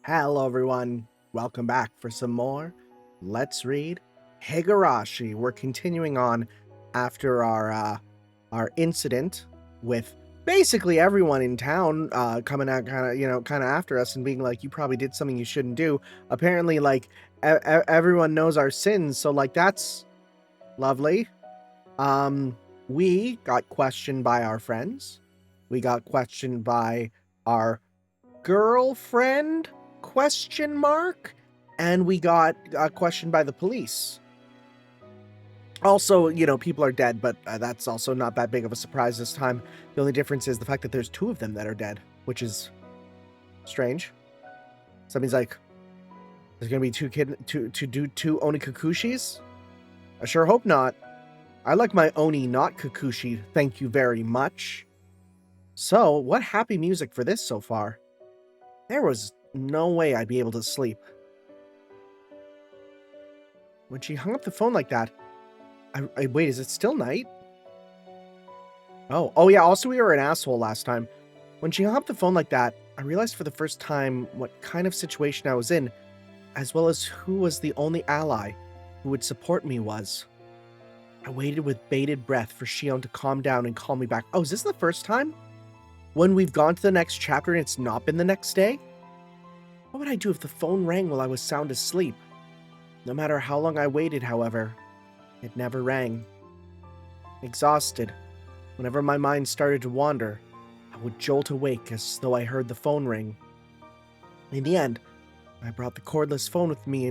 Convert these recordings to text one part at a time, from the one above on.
Hello everyone, welcome back for some more Let's Read Higurashi. We're continuing on after our incident with basically everyone in town coming out kind of after us and being like, you probably did something you shouldn't do. Apparently, like, everyone knows our sins, so like that's lovely. We got questioned by our friends. We got questioned by our girlfriend ? And we got questioned by the police. Also, people are dead, but that's also not that big of a surprise this time. The only difference is the fact that there's two of them that are dead, which is strange. So that means, like, there's gonna be two Oni Kakushis? I sure hope not. I like my Oni not Kakushi, thank you very much. So, what happy music for this so far? There was no way I'd be able to sleep. When she hung up the phone like that, I wait, is it still night? Oh yeah, also we were an asshole last time. When she hung up the phone like that, I realized for the first time what kind of situation I was in, as well as who was the only ally who would support me was. I waited with bated breath for Shion to calm down and call me back. Oh, is this the first time? When we've gone to the next chapter and it's not been the next day? What would I do if the phone rang while I was sound asleep? No matter how long I waited, however, it never rang. Exhausted, whenever my mind started to wander, I would jolt awake as though I heard the phone ring. In the end, I brought the cordless phone with me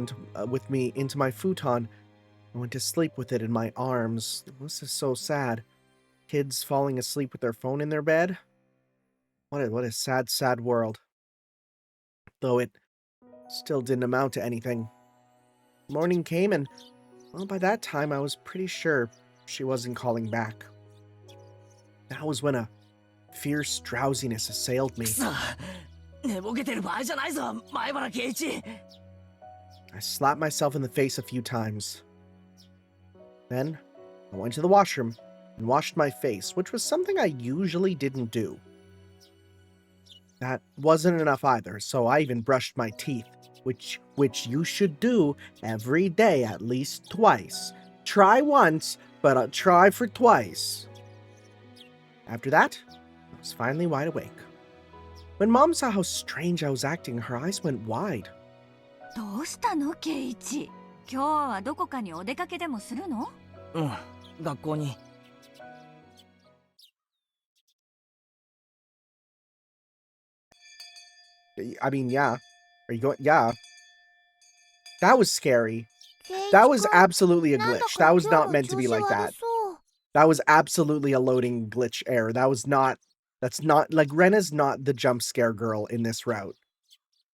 into my futon and went to sleep with it in my arms. This is so sad. Kids falling asleep with their phone in their bed? What a sad, sad world. Though it still didn't amount to anything. Morning came and, well, by that time I was pretty sure she wasn't calling back. That was when a fierce drowsiness assailed me. I slapped myself in the face a few times. Then, I went to the washroom and washed my face, which was something I usually didn't do. That wasn't enough either, so I even brushed my teeth, which you should do every day at least twice. Try once, but I'll try for twice. After that, I was finally wide awake. When Mom saw how strange I was acting, her eyes went wide. どうしたの、ケイイチ？今日はどこかにお出かけでもするの？学校に。I mean, yeah. Are you going? Yeah. That was scary. That was absolutely a glitch. That was not meant to be like that. That was absolutely a loading glitch error. That's not, like, Rena's not the jump scare girl in this route.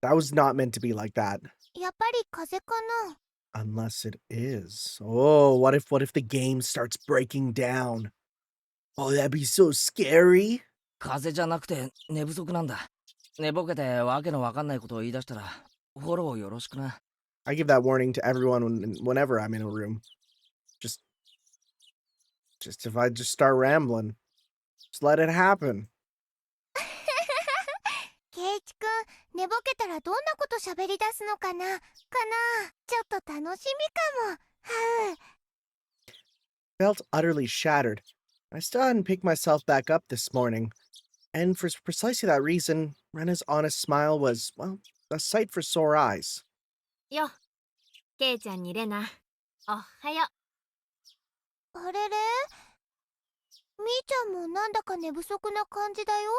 That was not meant to be like that. Unless it is. Oh, what if the game starts breaking down? Oh, that'd be so scary. 風邪じゃなくて寝不足なんだ。寝ぼけてわけのわかんないことを言い出したらフォローよろしくな。I give that warning to everyone whenever I'm in a room. Just if I just start rambling, just let it happen. ケイチくん、寝ぼけたらどんなこと喋り出すのかな？ちょっと楽しみかも。Felt utterly shattered. I still hadn't picked myself back up this morning. And for precisely that reason, Rena's honest smile was, well, a sight for sore eyes. よ、ケイちゃんにレナ、おはよう。あれれ？みーちゃんもなんだか寝不足な感じだよ。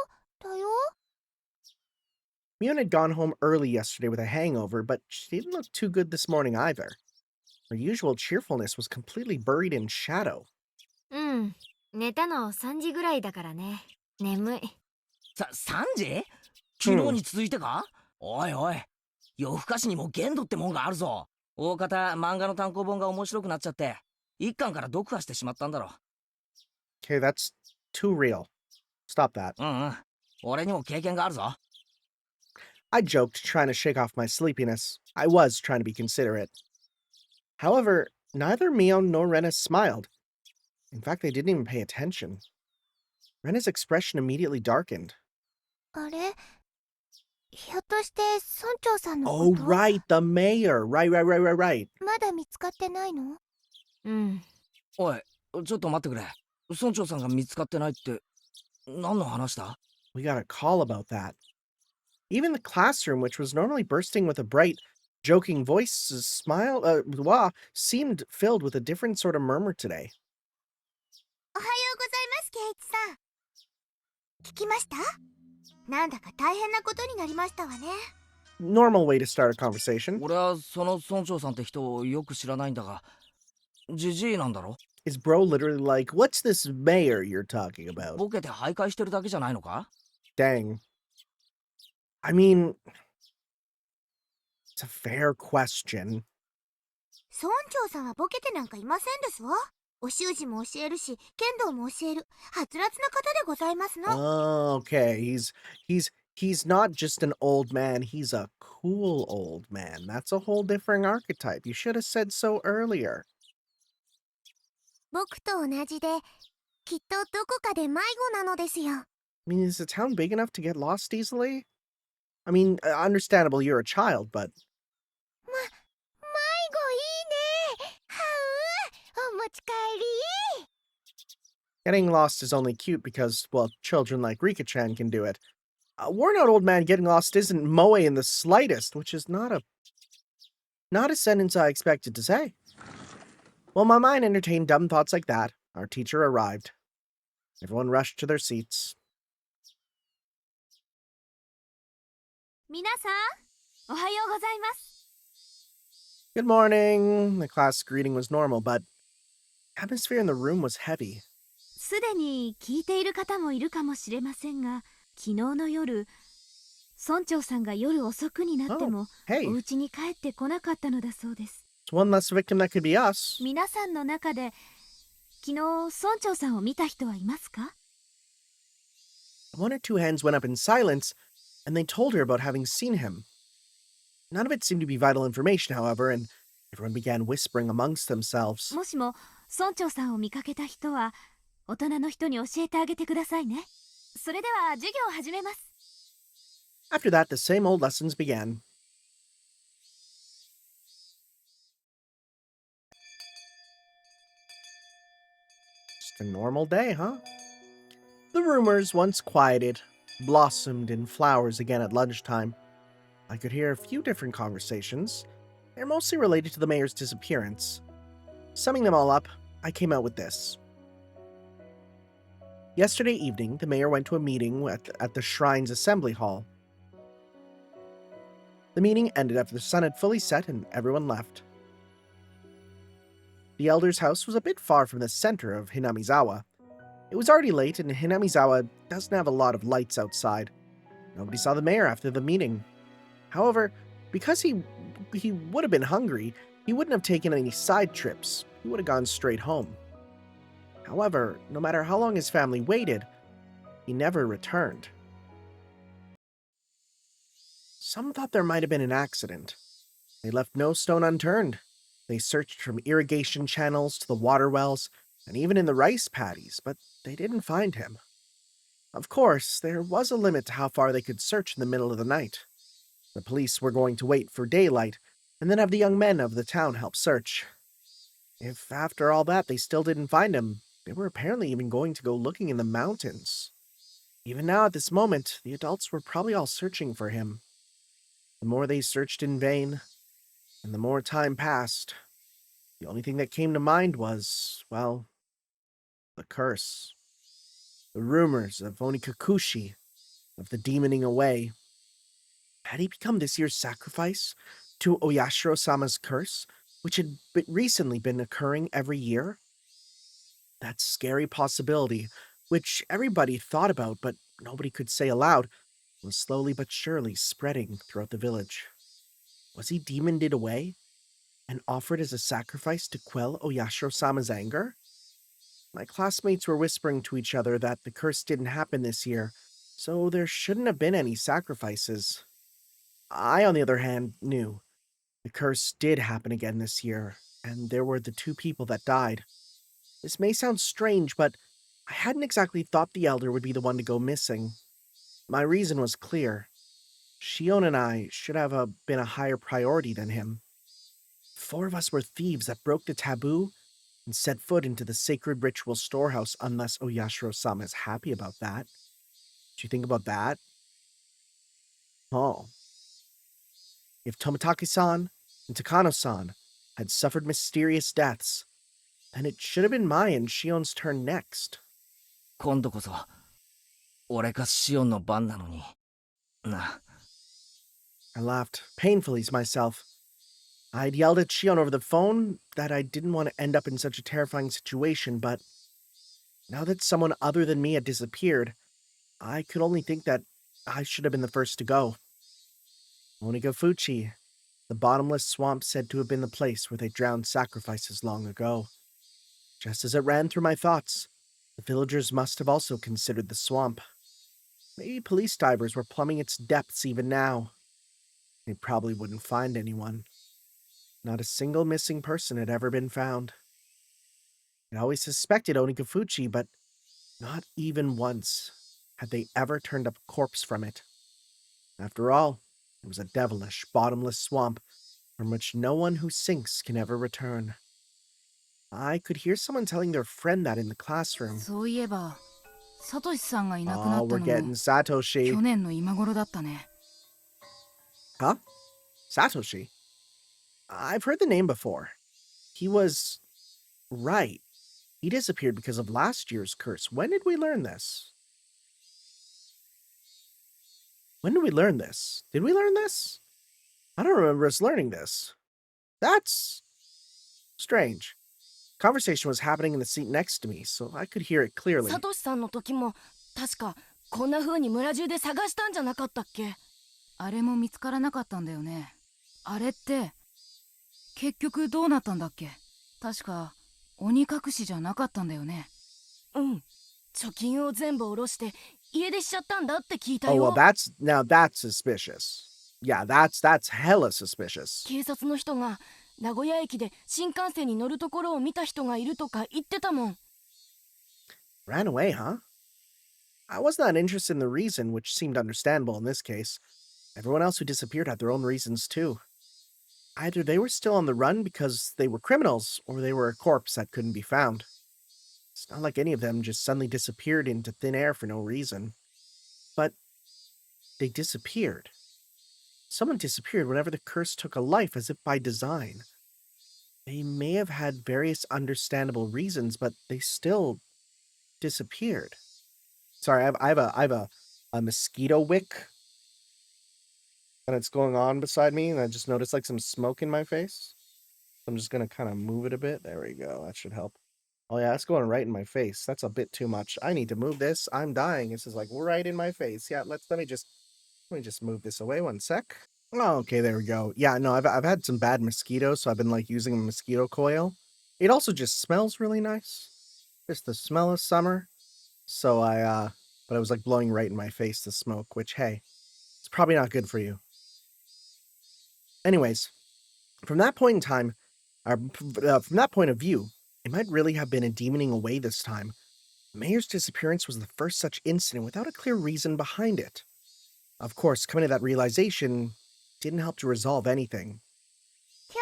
Mion had gone home early yesterday with a hangover, but she didn't look too good this morning either. Her usual cheerfulness was completely buried in shadow. 寝たの3時ぐらいだからね。眠い。3時？昨日に続いてか？おいおい、夜更かしにも限度ってもんがあるぞ。大方漫画の単行本が面白くなっちゃって一巻から読破してしまったんだろ。Okay, that's too real. Stop that. 俺にも経験があるぞ。I joked, trying to shake off my sleepiness. I was trying to be considerate. However, neither Mion nor Rena smiled. In fact, they didn't even pay attention. Rena's expression immediately darkened. あれ？ひょっとして村長さんのこ Oh, と right, the mayor. Right. まだ見つかってないの？うん。おい、ちょっと待ってくれ。村長さんが見つかってないって、何の話だ？ We got a call about that. Even the classroom, which was normally bursting with a bright, joking voice, seemed filled with a different sort of murmur today. おはようございます、ケイチさん。聞きました？なんだか大変なことになりましたわね。Normal way to start a conversation. 俺はその村長さんって人をよく知らないんだが、ジジイなんだろ？ Is bro literally like, what's this mayor you're talking about? ボケて徘徊してるだけじゃないのか？ Dang. I mean, it's a fair question. 村長さんはボケてなんかいませんですわ。お習字も教えるし、剣道も教える、はつらつな方でございますの。 Oh, okay. He's not just an old man, he's a cool old man. That's a whole different archetype. You should have said so earlier. 僕と同じで、きっとどこかで迷子なのですよ。I mean, is the town big enough to get lost easily? I mean, understandable you're a child, but 迷子いいね。はう、お持ち帰り。 getting lost is only cute because, well, children like Rika-chan can do it. A worn-out old man getting lost isn't moe in the slightest, which is not a sentence I expected to say. While my mind entertained dumb thoughts like that, our teacher arrived. Everyone rushed to their seats. 皆さん、おはようございます。 Good morning. The class greeting was normal, but the atmosphere in the room was heavy. すでに聞いている方もいるかもしれませんが、昨日の夜、村長さんが夜遅くになっても、 Hey, お家に帰ってこなかったのだそうです。 it's one less victim that could be us. 皆さんの中で、昨日村長さんを見た人はいますか？ One or two hands went up in silence, and they told her about having seen him. None of it seemed to be vital information, however, and everyone began whispering amongst themselves. もしも村長さんを見かけた人は、大人の人に教えてあげてくださいね。それでは授業を始めます。 After that, the same old lessons began. Just a normal day, huh? The rumors, once quieted, blossomed in flowers again at lunchtime. I could hear a few different conversations. They're mostly related to the mayor's disappearance. Summing them all up, I came out with this. Yesterday evening, the mayor went to a meeting at the Shrine's Assembly Hall. The meeting ended after the sun had fully set and everyone left. The elder's house was a bit far from the center of Hinamizawa. It was already late, and Hinamizawa doesn't have a lot of lights outside. Nobody saw the mayor after the meeting. However, because he would have been hungry, he wouldn't have taken any side trips. He would have gone straight home. However, no matter how long his family waited, he never returned. Some thought there might have been an accident. They left no stone unturned. They searched from irrigation channels to the water wells, and even in the rice paddies, but they didn't find him. Of course, there was a limit to how far they could search in the middle of the night. The police were going to wait for daylight, and then have the young men of the town help search. If after all that they still didn't find him, they were apparently even going to go looking in the mountains. Even now at this moment, the adults were probably all searching for him. The more they searched in vain, and the more time passed, the only thing that came to mind was, well, the curse. The rumors of Onikakushi, of the demoning away. Had he become this year's sacrifice to Oyashiro-sama's curse, which had recently been occurring every year? That scary possibility, which everybody thought about but nobody could say aloud, was slowly but surely spreading throughout the village. Was he demoned away and offered as a sacrifice to quell Oyashiro-sama's anger? My classmates were whispering to each other that the curse didn't happen this year, so there shouldn't have been any sacrifices. I, on the other hand, knew. The curse did happen again this year, and there were the two people that died. This may sound strange, but I hadn't exactly thought the elder would be the one to go missing. My reason was clear. Shion and I should have been a higher priority than him. 4 of us were thieves that broke the taboo and set foot into the sacred ritual storehouse unless Oyashiro-sama is happy about that. Do you think about that? Oh. If Tomitake-san and Takano-san had suffered mysterious deaths, then it should have been my and Shion's turn next. 今度こそ俺かシオンの番なのにな。 I laughed painfully to myself. I'd yelled at Shion over the phone that I didn't want to end up in such a terrifying situation, but now that someone other than me had disappeared, I could only think that I should have been the first to go. Onigafuchi, the bottomless swamp, said to have been the place where they drowned sacrifices long ago. Just as it ran through my thoughts, the villagers must have also considered the swamp. Maybe police divers were plumbing its depths even now. They probably wouldn't find anyone. Not a single missing person had ever been found. I always suspected Onigafuchi, but not even once had they ever turned up a corpse from it. After all, it was a devilish, bottomless swamp from which no one who sinks can ever return. I could hear someone telling their friend that in the classroom. そういえば、サトシさんがいなくな Oh, った we're の getting も Satoshi. 去年の今頃だったね。Huh? Satoshi? I've heard the name before. He was... right. He disappeared because of last year's curse. When did we learn this? When did we learn this? Did we learn this? I don't remember us learning this. That's... strange. Conversation was happening in the seat next to me, so I could hear it clearly. サトシさんの時も確かこんな風に村中で探したんじゃなかったっけ？あれも見つからなかったんだよね。あれって結局どうなったんだっけ？確か鬼隠しじゃなかったんだよね。うん。貯金を全部下ろして家出しちゃったんだって聞いた Oh, よ。 well, that's suspicious. Yeah, that's hella suspicious. 警察の人が名古屋駅で新幹線に乗るところを見た人がいるとか言ってたもん。 Ran away, huh? I was not interested in the reason, which seemed understandable in this case. Everyone else who disappeared had their own reasons, too. Either they were still on the run because they were criminals, or they were a corpse that couldn't be found. It's not like any of them just suddenly disappeared into thin air for no reason. But they disappeared. Someone disappeared whenever the curse took a life, as if by design. They may have had various understandable reasons, but they still disappeared. Sorry, I have a mosquito wick, and it's going on beside me, and I just noticed like some smoke in my face. I'm just gonna kind of move it a bit. There we go. That should help. Oh yeah, it's going right in my face. That's a bit too much. I need to move this. I'm dying. This is like right in my face. Yeah, let me just move this away 1 sec. Oh, okay, there we go. Yeah, no, I've had some bad mosquitoes, so I've been like using a mosquito coil. It also just smells really nice. Just the smell of summer. So but I was like blowing right in my face, the smoke, which hey, it's probably not good for you. Anyways, from that point in time, from that point of view, it might really have been a demoning away this time. Mayor's disappearance was the first such incident without a clear reason behind it. Of course, coming to that realization didn't help to resolve anything. 今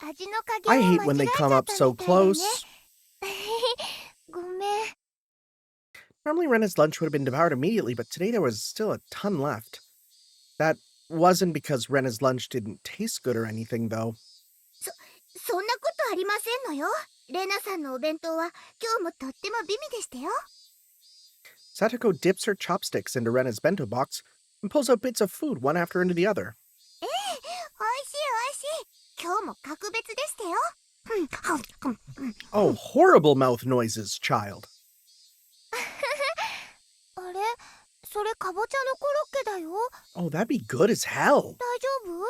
日は味の加 I 減を hate 間違 when え they ちゃ come っ up た so みたいだね。 close. ごめん。 Normally, Rena's lunch would have been devoured immediately, but today there was still a ton left. That wasn't because Rena's lunch didn't taste good or anything, though. そんなことありませんのよ。レナさんのお弁当は今日もとっても美味でしたよ。 Satoko dips her chopsticks into Rena's bento box and pulls out bits of food one after into the other. おいしいおいしい。今日も格別でしたよ。Oh, horrible mouth noises, child. あれそれかぼちゃのコロッケだよ。 Oh, that'd be good as hell. 大丈夫？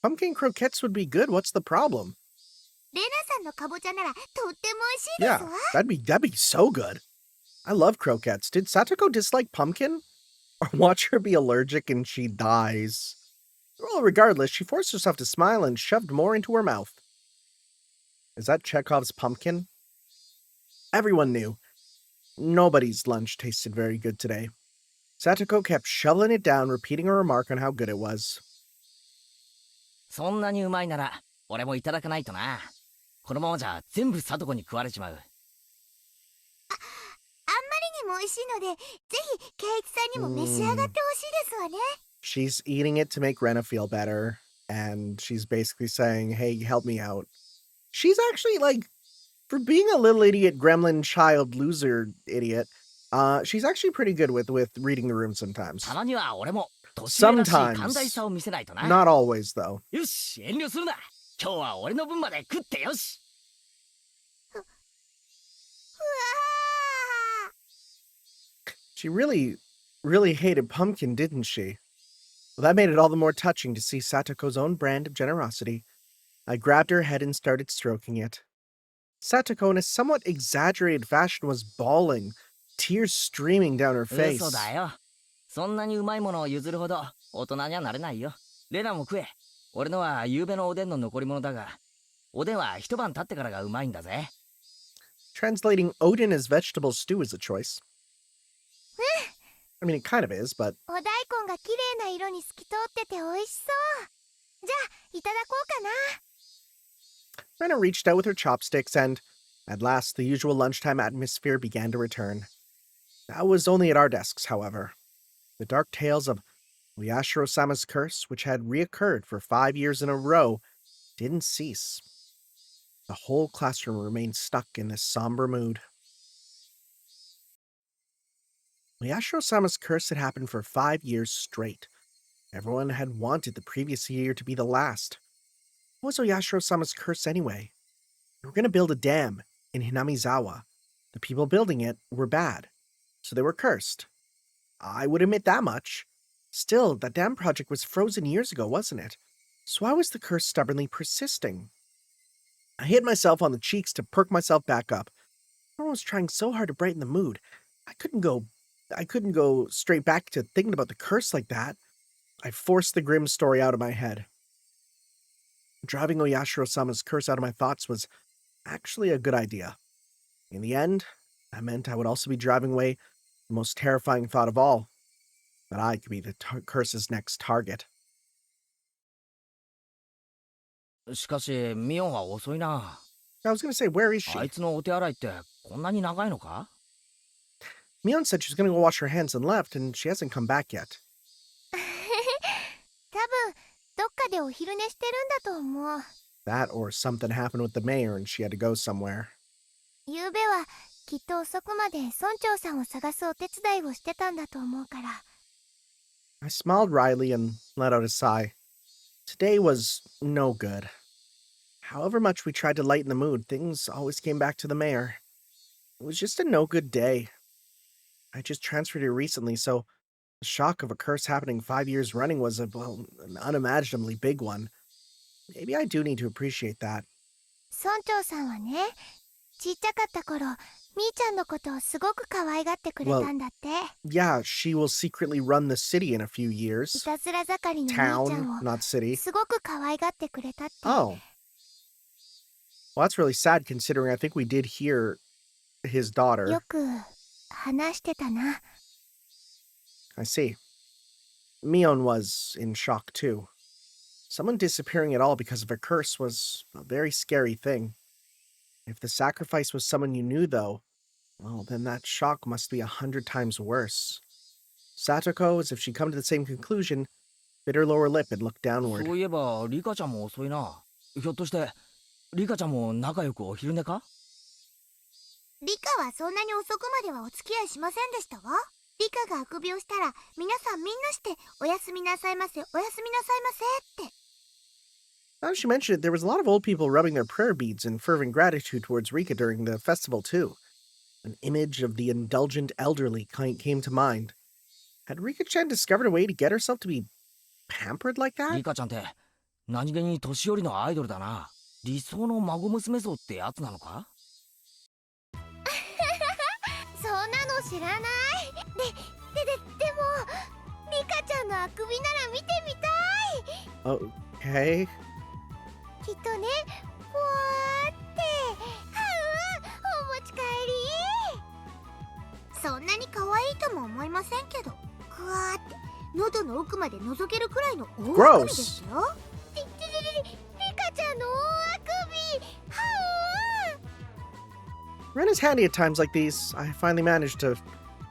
Pumpkin croquettes would be good. What's the problem? レナさんのかぼちゃならとっても美味しいです Yeah, わ。 that'd be so good. I love croquettes. Did Satoko dislike pumpkin? Or watch her be allergic and she dies? Well, regardless, she forced herself to smile and shoved more into her mouth. Is that Chekhov's pumpkin? Everyone knew. Nobody's lunch tasted very good today. Satoko kept shoveling it down, repeating her remark on how good it was. そんなにうまいなら俺もいただかないとな。このままじゃ全部サトコに食われちまう。あんまりにも美味しいので、ぜひケイキさんにも召し上がってほしいですわね。She's eating it to make Rena feel better, and she's basically saying, hey, help me out. She's actually, like, for being a little idiot, gremlin, child, loser idiot, she's actually pretty good with reading the room sometimes. たまには俺も年上らしい寛大さを見せないとな。 Not always, though. よし、遠慮するな。今日は俺の分まで食ってよし。うわ She really, really hated pumpkin, didn't she? Well, that made it all the more touching to see Satoko's own brand of generosity. I grabbed her head and started stroking it. Satoko, in a somewhat exaggerated fashion, was bawling, tears streaming down her face. 嘘だよ。そんなにうまいものを譲るほど大人にはなれないよ。レナも食え。俺のは夕べのおでんの残り物だが、おでんは一晩経ってからがうまいんだぜ。Translating Odin as vegetable stew is a choice. I mean, it kind of is, but... お大根が綺麗な色に透き通ってて美味しそう。じゃあ、いただこうかな。 Rena reached out with her chopsticks and, at last, the usual lunchtime atmosphere began to return. That was only at our desks, however. The dark tales of Oyashiro-sama's curse, which had reoccurred for 5 years in a row, didn't cease. The whole classroom remained stuck in this somber mood. Oyashiro-sama's curse had happened for 5 years straight. Everyone had wanted the previous year to be the last. What was Oyashiro-sama's curse anyway? They were going to build a dam in Hinamizawa. The people building it were bad, so they were cursed. I would admit that much. Still, that dam project was frozen years ago, wasn't it? So why was the curse stubbornly persisting? I hit myself on the cheeks to perk myself back up. Everyone was trying so hard to brighten the mood. I couldn't go straight back to thinking about the curse like that. I forced the grim story out of my head. Driving Oyashiro-sama's curse out of my thoughts was actually a good idea. In the end, that meant I would also be driving away the most terrifying thought of all, that I could be the curse's next target. しかし、ミオンは遅いな。 I was going to say, where is she? あいつのお手洗いってこんなに長いのか？ Mion said she was going to go wash her hands and left, and she hasn't come back yet. 多分、どっかでお昼寝してるんだと思う。 That or something happened with the mayor and she had to go somewhere. 昨べはきっと遅くまで村長さんを探すお手伝いをしてたんだと思うから。 I smiled wryly and let out a sigh. Today was no good. However much we tried to lighten the mood, things always came back to the mayor. It was just a no good day. I just transferred here recently, so the shock of a curse happening 5 years running was an unimaginably big one. Maybe I do need to appreciate that. 村長さんはね、ちっちゃかった頃、みーちゃんのことをすごく可愛がってくれたんだって。 Yeah, she will secretly run the city in a few い years. たずら盛りのみーちゃん Town, を not city. すごく可愛がってくれたって。 Oh. Well, that's really sad considering I think we did hear his daughter. よく話してたな。 I see. Mion was in shock too. Someone disappearing at all because of a curse was a very scary thing. If the sacrifice was someone you knew, though, well, then that shock must be 100 times worse. Satoko, as if she'd come to the same conclusion, bit her lower lip and looked downward. そういえばリカちゃんも遅いな。ひょっとしてリカちゃんも仲良くお昼寝か？リカはそんなに遅くまではお付き合いしませんでしたわ。リカがあくびをしたら、皆さんみんなして、おやすみなさいませ、おやすみなさいませって。 Now that she mentioned it, there was a lot of old people rubbing their prayer beads in fervent gratitude towards Rika during the festival, too. An image of the indulgent elderly came to mind. Had Rika-chan discovered a way to get herself to be pampered like that? リカちゃんって何気に年寄りのアイドルだな。理想の孫娘像ってやつなのか？そんなの知らない。でも、リカちゃんのあくびなら見てみたい。 Okay. きっとね、ふわーって。お持ち帰り。そんなに可愛いとも思いませんけど。ふわーって喉の奥まで覗けるくらいの大あくびですよ。リカちゃんの大あくび。はあ。 Ren is handy at times like these. I finally managed a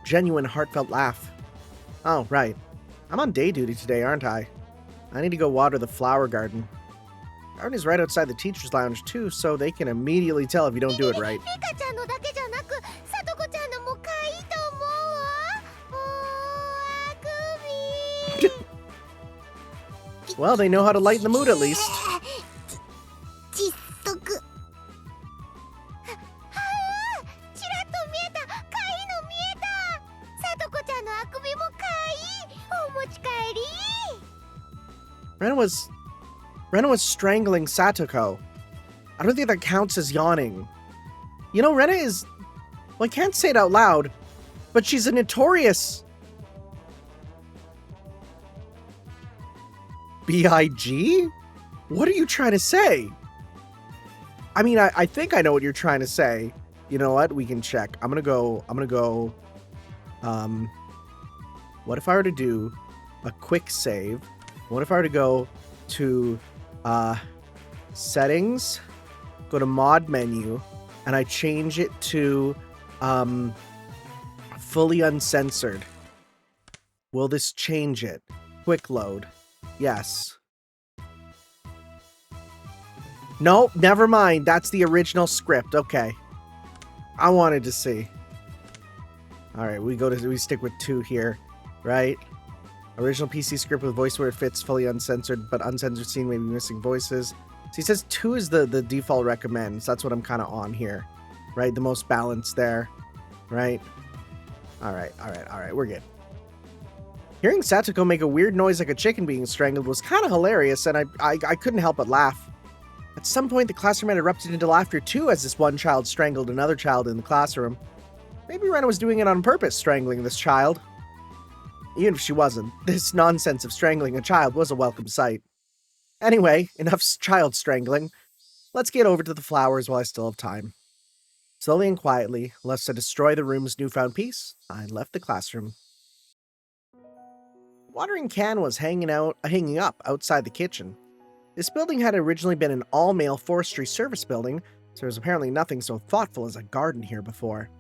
genuine, heartfelt laugh. Oh, right. I'm on day duty today, aren't I? I need to go water the flower garden. Garden is right outside the teacher's lounge, too, so they can immediately tell if you don't do it right. リカちゃんのだけじゃなく、さとこちゃんのも可愛いと思うわ。大あくび。 Well, they know how to lighten the mood at least. 窒息。はあ、ちらっと見えた。可愛いの見えた。さとこちゃんのあくびも可愛い。お持ち帰り。 Rena was strangling Satoko. I don't think that counts as yawning. You know, Rena is... Well, I can't say it out loud, but she's a notorious... B.I.G.? What are you trying to say? I mean, I think I know what you're trying to say. You know what? We can check. I'm gonna go... What if I were to do a quick save? What if I were to go to settings, go to mod menu, and I change it to fully uncensored? Will this change it? Quick load. Yes. Nope, never mind. That's the original script. Okay. I wanted to see. Alright, we stick with 2 here, right? Original PC script with voice where it fits, fully uncensored, but uncensored scene may be missing voices. So he says 2 is the default recommends. That's what I'm kind of on here, right? The most balanced there, right? All right, we're good. Hearing Satoko make a weird noise like a chicken being strangled was kind of hilarious, and I couldn't help but laugh. At some point, the classroom had erupted into laughter too as this one child strangled another child in the classroom. Maybe Rena was doing it on purpose, strangling this child. Even if she wasn't, this nonsense of strangling a child was a welcome sight. Anyway, enough child strangling. Let's get over to the flowers while I still have time. Slowly and quietly, lest to destroy the room's newfound peace, I left the classroom. Watering can was hanging up outside the kitchen. This building had originally been an all-male forestry service building, so there was apparently nothing so thoughtful as a garden here before.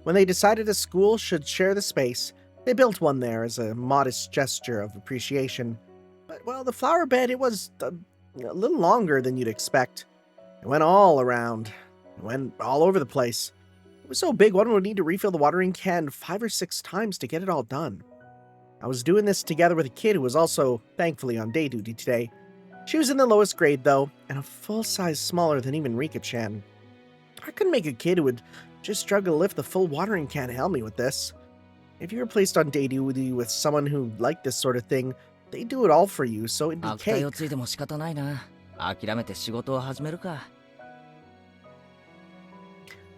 When they decided a school should share the space, they built one there as a modest gesture of appreciation. But, well, the flower bed, it was a little longer than you'd expect. It went all around. It went all over the place. It was so big, one would need to refill the watering can 5 or 6 times to get it all done. I was doing this together with a kid who was also, thankfully, on day duty today. She was in the lowest grade, though, and a full size smaller than even Rika-chan. I couldn't make a kid who would just struggle to lift the full watering can help me with this. If you were placed on day duty with someone who liked this sort of thing, they do it all for you, so it'd be cake.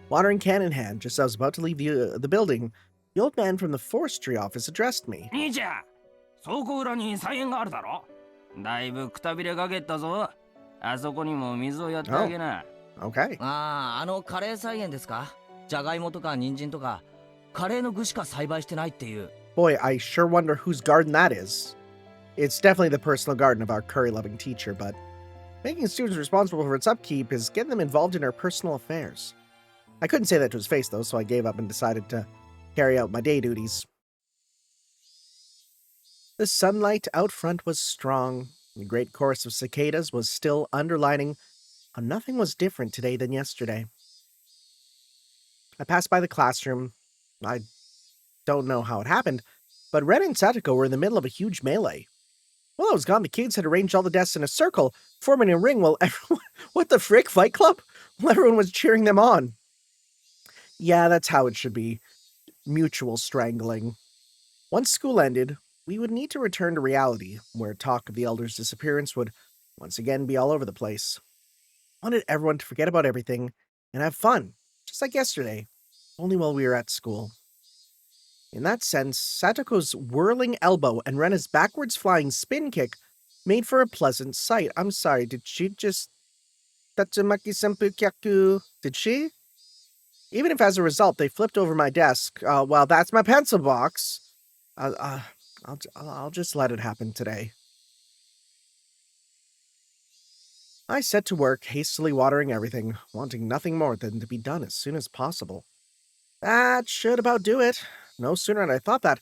Watering can in hand, just as I was about to leave the building, the old man from the forestry office addressed me. Oh, okay. カレー菜園ですか？じゃがいもとか人参とかカレーの具しか栽培してないっていう。 Boy, I sure wonder whose garden that is. It's definitely the personal garden of our curry-loving teacher, but making students responsible for its upkeep is getting them involved in our personal affairs. I couldn't say that to his face, though, so I gave up and decided to carry out my day duties. The sunlight out front was strong. The great chorus of cicadas was still underlining how nothing was different today than yesterday. I passed by the classroom. I don't know how it happened, but Ren and Satoko were in the middle of a huge melee. While I was gone, the kids had arranged all the desks in a circle, forming a ring while everyone... What the frick, Fight Club? While everyone was cheering them on. Yeah, that's how it should be. Mutual strangling. Once school ended, we would need to return to reality, where talk of the elder's disappearance would once again be all over the place. I wanted everyone to forget about everything and have fun, just like yesterday, only while we were at school. In that sense, Satoko's whirling elbow and Rena's backwards flying spin kick made for a pleasant sight. I'm sorry, did she just... Tatsumaki senpu kyaku? Did she? Even if as a result they flipped over my desk, well, that's my pencil box. I'll just let it happen today. I set to work, hastily watering everything, wanting nothing more than to be done as soon as possible. That should about do it. No sooner had I thought that,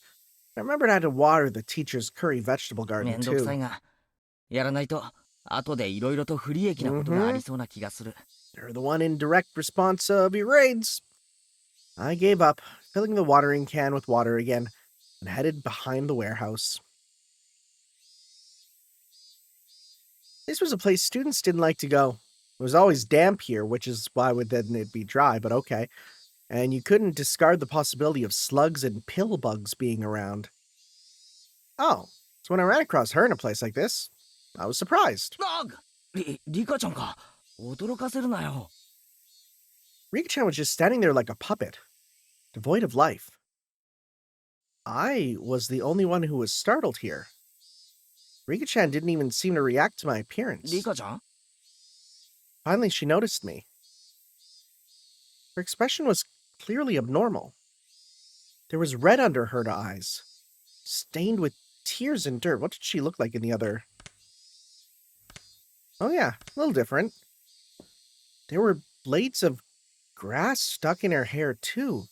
I remembered I had to water the teacher's curry vegetable め garden んどくさい too. が、やらないと後でいろいろと不利益なことがありそうな気がする。You're the one in direct response of your raids. I gave up, filling the watering can with water again, and headed behind the warehouse. This was a place students didn't like to go. It was always damp here, which is why it'd be dry, but okay. And you couldn't discard the possibility of slugs and pill bugs being around. Oh, so when I ran across her in a place like this, I was surprised. リカちゃんか。驚かせるなよ。Rika-chan was just standing there like a puppet, devoid of life. I was the only one who was startled here. Rika-chan didn't even seem to react to my appearance. リカちゃん Finally, she noticed me. Her expression was clearly abnormal. There was red under her eyes, stained with tears and dirt. What did she look like in the other? Oh yeah, a little different. There were blades of grass stuck in her hair too,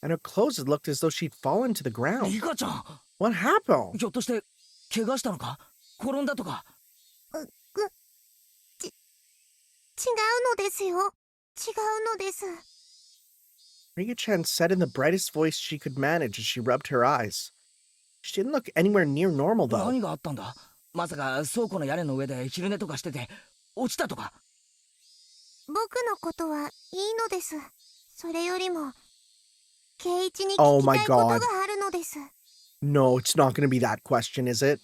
and her clothes had looked as though she'd fallen to the リ ground. カちゃん What happened? ひょっとして怪我したのか、転んだとか。違うのですよ。違うのです。Rika-chan said in the brightest voice she could manage as she rubbed her eyes. She didn't look anywhere near normal, though. 何があったんだ。まさか倉庫の屋根の上で昼寝とかしてて落ちたとか。僕のことはいいのです。それよりも、圭一に聞 Oh き my たいことが God. あるのです。No, it's not going to be that question, is it?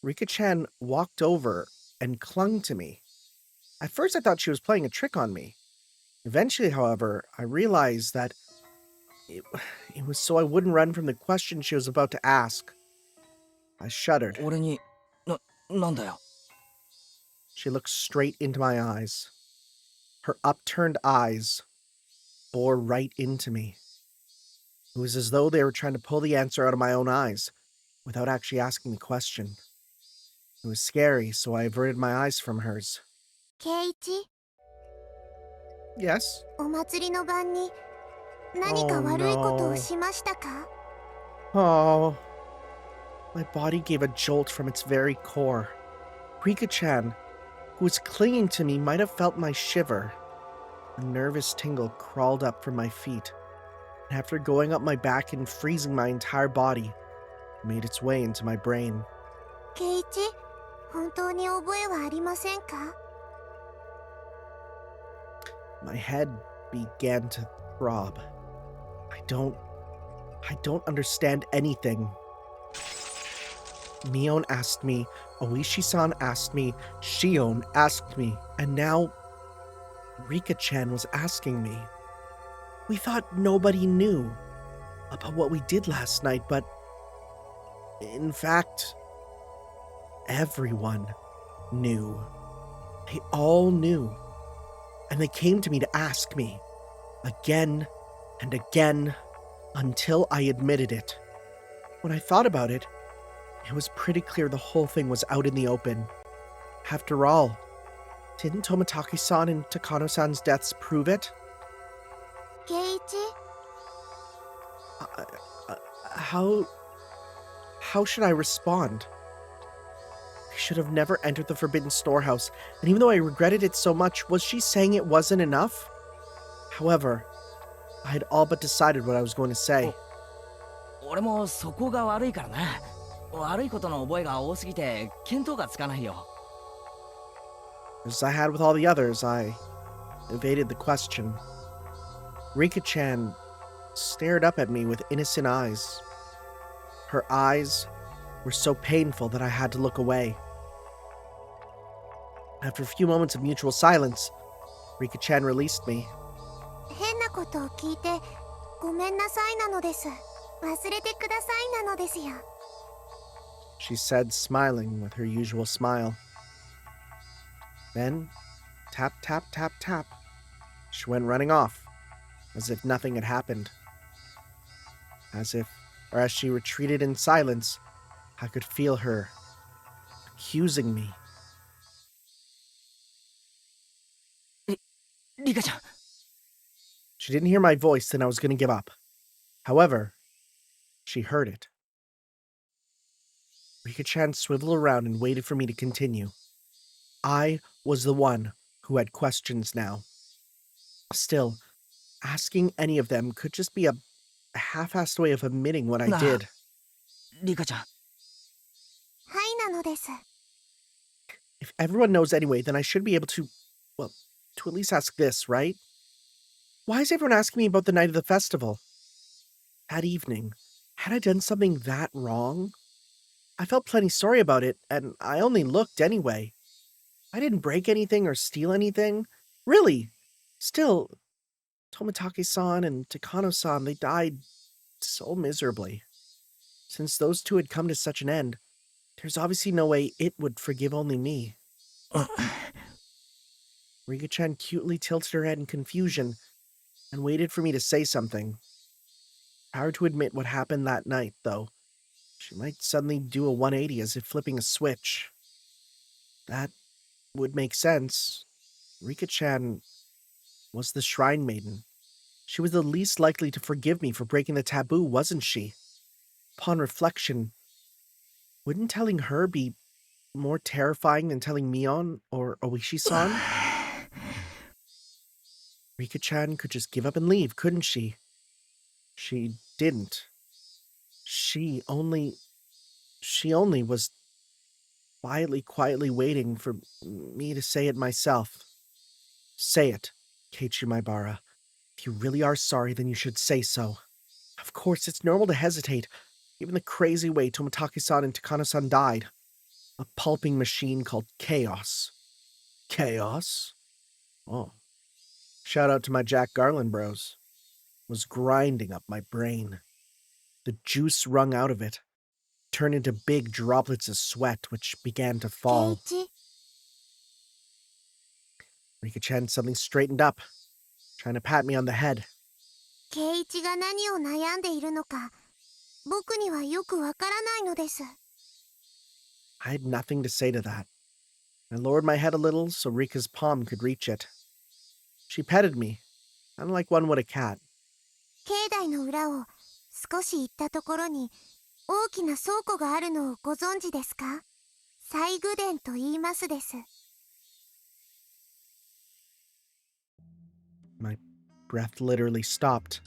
Rika-chan walked over and clung to me. At first, I thought she was playing a trick on me. Eventually, however, I realized that it was so I wouldn't run from the question she was about to ask. I shuddered. 俺になんだよ。 She looked straight into my eyes. Her upturned eyes bore right into me. It was as though they were trying to pull the answer out of my own eyes without actually asking the question. It was scary, so I averted my eyes from hers. 圭一、 Yes? お祭りの晩に何か悪いことをしましたか？ Oh. My body gave a jolt from its very core. Rika-chan, who was clinging to me, might have felt my shiver. A nervous tingle crawled up from my feet, and after going up my back and freezing my entire body, made its way into my brain. 圭一、本当に覚えはありませんか？ My head began to throb. I don't understand anything. Mion asked me, Oishi-san asked me, Shion asked me, and now Rika-chan was asking me. We thought nobody knew about what we did last night, but in fact, everyone knew. They all knew. And they came to me to ask me, again and again, until I admitted it. When I thought about it, it was pretty clear the whole thing was out in the open. After all, didn't Tomotaki-san and Takano-san's deaths prove it? 圭一、 How should I respond? I should have never entered the Forbidden Storehouse, and even though I regretted it so much, was she saying it wasn't enough? However, I had all but decided what I was going to say. 俺もそこが悪いからな。悪いことの覚えが多すぎて見当がつかないよ。 As I had with all the others, I evaded the question. Rika-chan stared up at me with innocent eyes. Her eyes were so painful that I had to look away. After a few moments of mutual silence, Rika-chan released me. 変なことを聞いてごめんなさいなのです。忘れてくださいなのですよ。 She said, smiling with her usual smile. Then, tap, tap, tap, tap, She went running off, as if nothing had happened. As she retreated in silence, I could feel her accusing me. リカちゃん She didn't hear my voice, then I was going to give up. However, she heard it. Rika-chan swiveled around and waited for me to continue. I was the one who had questions now. Still, asking any of them could just be a half-assed way of admitting what I Nah. did. リカちゃんはいなのです。 If everyone knows anyway, then I should be able to, well, to at least ask this, right? Why is everyone asking me about the night of the festival? That evening, had I done something that wrong? I felt plenty sorry about it, and I only looked anyway. I didn't break anything or steal anything. Really. Still, Tomitake-san and Takano-san, they died so miserably. Since those two had come to such an end, there's obviously no way it would forgive only me. Rika-chan cutely tilted her head in confusion and waited for me to say something. Hard to admit what happened that night, though. She might suddenly do a 180 as if flipping a switch. That would make sense. Rika-chan was the shrine maiden. She was the least likely to forgive me for breaking the taboo, wasn't she? Upon reflection, wouldn't telling her be more terrifying than telling Mion or Oishi-san? Rika-chan could just give up and leave, couldn't she? She didn't. She only was quietly waiting for me to say it myself. Say it, Keiichi Maibara. If you really are sorry, then you should say so. Of course, it's normal to hesitate, given the crazy way Tomitake-san and Takano-san died. A pulping machine called Chaos. Chaos? Oh. Shout out to my Jack Garland bros. Was grinding up my brain. The juice wrung out of it turned into big droplets of sweat, which began to fall. ケイイチ、 Rika-chan suddenly straightened up, trying to pat me on the head. ケイイチが何を悩んでいるのか、僕にはよくわからないのです。 I had nothing to say to that. I lowered my head a little so Rika's palm could reach it. She petted me, kind of like one would a cat. 境内の裏を少し行ったところに大きな倉庫があるのをご存知ですか？西宮殿と言いますです。 My breath literally stopped.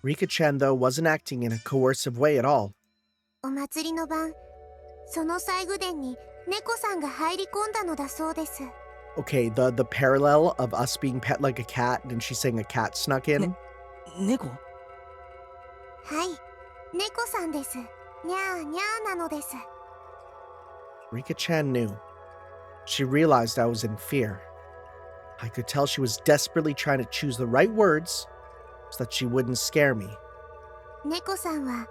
Rika-chan, though, wasn't acting in a coercive way at all. お祭りの晩、その西宮殿に猫さんが入り込んだのだそうです。 Okay, the parallel of us being pet like a cat, and she's saying a cat snuck in? 猫はい、猫さんです。にゃーにゃーなのです。 Rika-chan knew. She realized I was in fear. I could tell she was desperately trying to choose the right words so that she wouldn't scare me. 猫さんは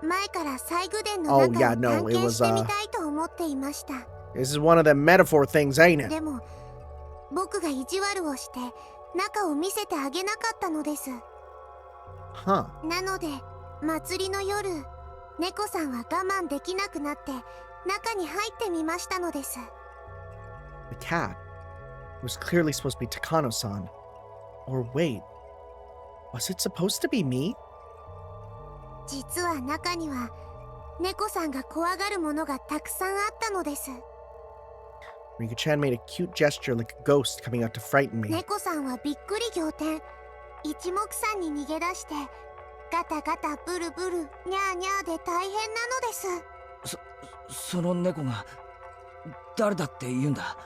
前から西宮殿 Oh, の中 yeah, を no, 探 it 検 was, してみたいと思っていました。 This is one of them metaphor things, ain't it? でも僕が意地悪をして中を見せてあげなかったのです。 Huh. なので祭りの夜、猫さんは我慢できなくなって中に入ってみましたのです。 The cat was clearly supposed to be Takano-san. Or wait, was it supposed to be me? 実は中には猫さんが怖がるものがたくさんあったのです。 Rika-chan made a cute gesture like a ghost coming out to frighten me. 猫さんはびっくり仰天、一目散に逃げ出してガタガタブルブルニャーニャーで大変なのです。その猫が誰だって言うんだ？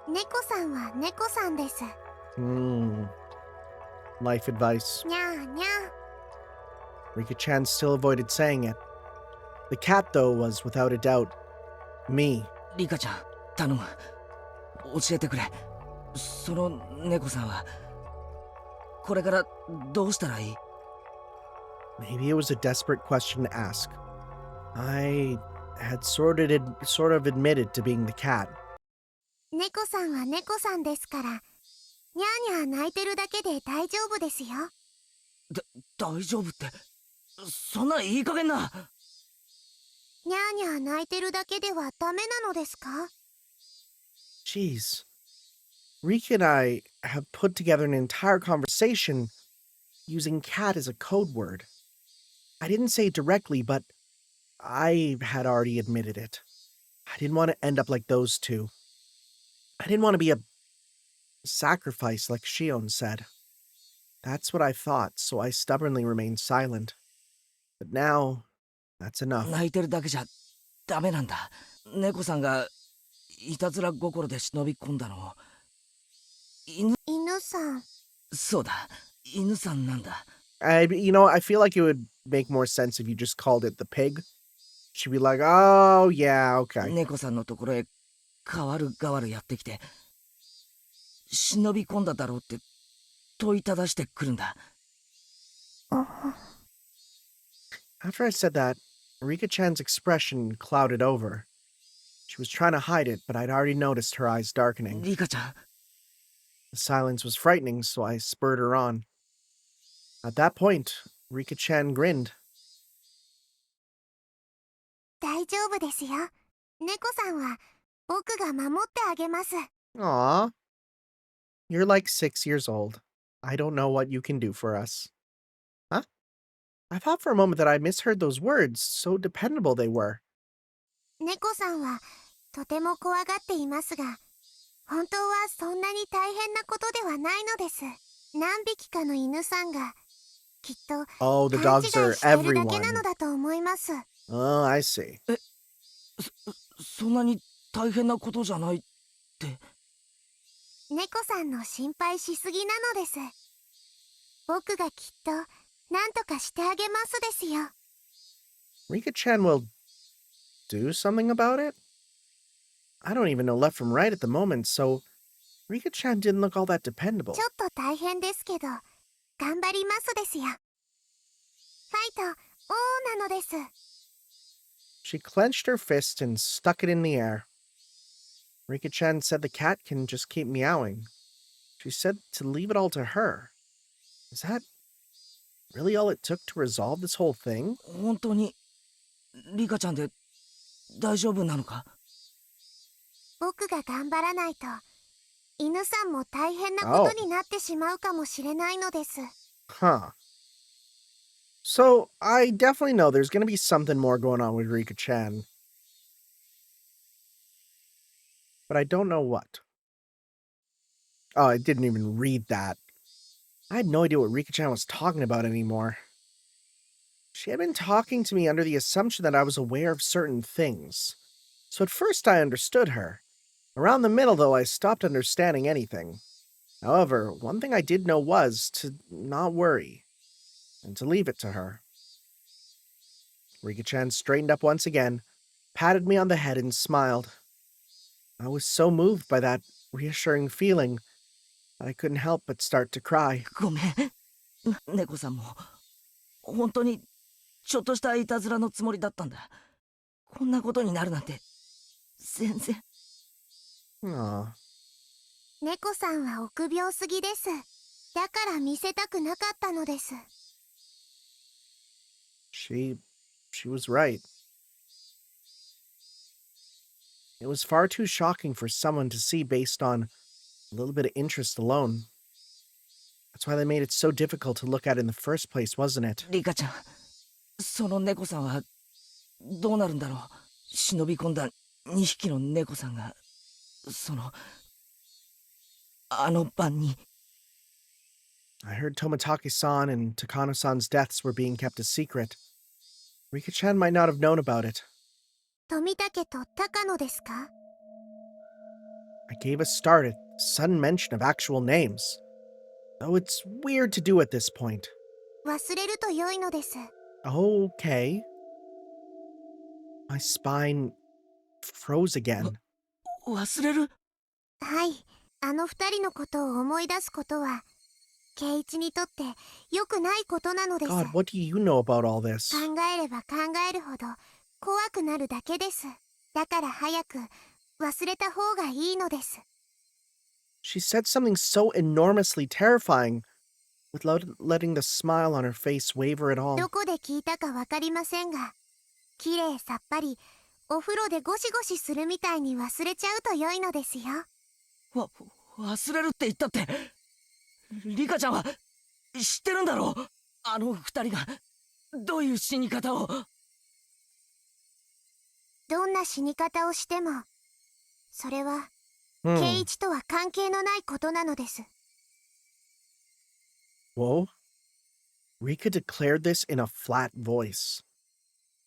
猫さんは猫さんです。 Life advice. にゃーにゃ Rika-chan still avoided saying it. The cat, though, was without a doubt me. リカちゃん頼む、教えてくれ。その猫さんはこれからどうしたらいい？ Maybe it was a desperate question to ask. I had sort of admitted to being the cat. 猫さんは猫さんですから、にゃーにゃー泣いてるだけで大丈夫ですよ。大丈夫ってそんないい加減な。にゃーにゃー泣いてるだけではダメなのですか？ Jeez. Rika and I have put together an entire conversation using cat as a code word. I didn't say it directly, but I had already admitted it. I didn't want to end up like those two. I didn't want to be a sacrifice like Shion said. That's what I thought, so I stubbornly remained silent. But now, that's enough. 泣いてるだけじゃダメなんだ。猫さんがいたずら心で忍び込んだのを。犬さん。そうだ、犬さんなんだ。I feel like it would make more sense if you just called it the pig. She'd be like, oh, yeah, okay. 猫さんのところへ代わる代わるやってきて、忍び込んだだろうって問いただしてくるんだ。After I said that, Rika-chan's expression clouded over. She was trying to hide it, but I'd already noticed her eyes darkening. リカちゃん、 The silence was frightening, so I spurred her on. At that point, Rika-chan grinned. 大丈夫ですよ。猫さんは僕が守ってあげます。Aw. You're like 6 years old. I don't know what you can do for us. Huh? I thought for a moment that I misheard those words, so dependable they were. 猫さんはとても怖がっていますが、本当はそんなに大変なことではないのです。何匹かの犬さんがきっと Oh, the 勘違い dogs are してるだけな everyone. のだと思います。Oh, I see. そんなに大変なことじゃないって。猫さんの心配しすぎなのです。僕がきっと何とかしてあげますですよ。Rika-chan will do something about it? I don't even know left from right at the moment, so Rika-chan didn't look all that dependable. ちょっと大変ですけど、頑張りますですよ。ファイト、オーなのです。She clenched her fist and stuck it in the air. Rika-chan said the cat can just keep meowing. She said to leave it all to her. Is that really all it took to resolve this whole thing? 本当にリカちゃんで大丈夫なのか？僕が頑張らないと、犬さんも大変なことになってしまうかもしれないのです。Huh. So, I definitely know there's gonna be something more going on with Rika-chan. But I don't know what. Oh, I didn't even read that. I had no idea what Rika-chan was talking about anymore. She had been talking to me under the assumption that I was aware of certain things. So at first I understood her. Around the middle, though, I stopped understanding anything. However, one thing I did know was to not worry, and to leave it to her. Rika-chan straightened up once again, patted me on the head, and smiled. I was so moved by that reassuring feeling that I couldn't help but start to cry. ごめん、猫さんも本当にちょっとしたいたずらのつもりだったんだ。こんなことになるなんて全然。Aw. 猫さんは臆病すぎです。だから見せたくなかったのです。She was right. It was far too shocking for someone to see based on a little bit of interest alone. That's why they made it so difficult to look at in the first place, wasn't it? リカちゃん、その猫さんはどうなるんだろう。忍び込んだ2匹の猫さんがあの晩に。I heard Toмотaki-san and Takano-san's deaths were being kept a secret. Rika-chan might not have known about it. 富武と高野ですか？ I gave a start at sudden mention of actual names. Though it's weird to do at this point. 忘れると良いのです。Okay. My spine froze again. 忘れる？はい、あの二人のことを思い出すことは、圭一にとって良くないことなのです。 God, what do you know about all this? 考えれば考えるほど怖くなるだけです。だから早く忘れた方がいいのです。 She said something so enormously terrifying without letting the smile on her face waver at all. どこで聞いたかわかりませんが、きれいさっぱりお風呂でゴシゴシするみたいに忘れちゃうと良いのですよ。忘れるって言ったって、リカちゃんは知ってるんだろう。あの二人がどういう死に方を。どんな死に方をしても、それは圭一とは関係のないことなのです。 Whoa. Rika declared this in a flat voice.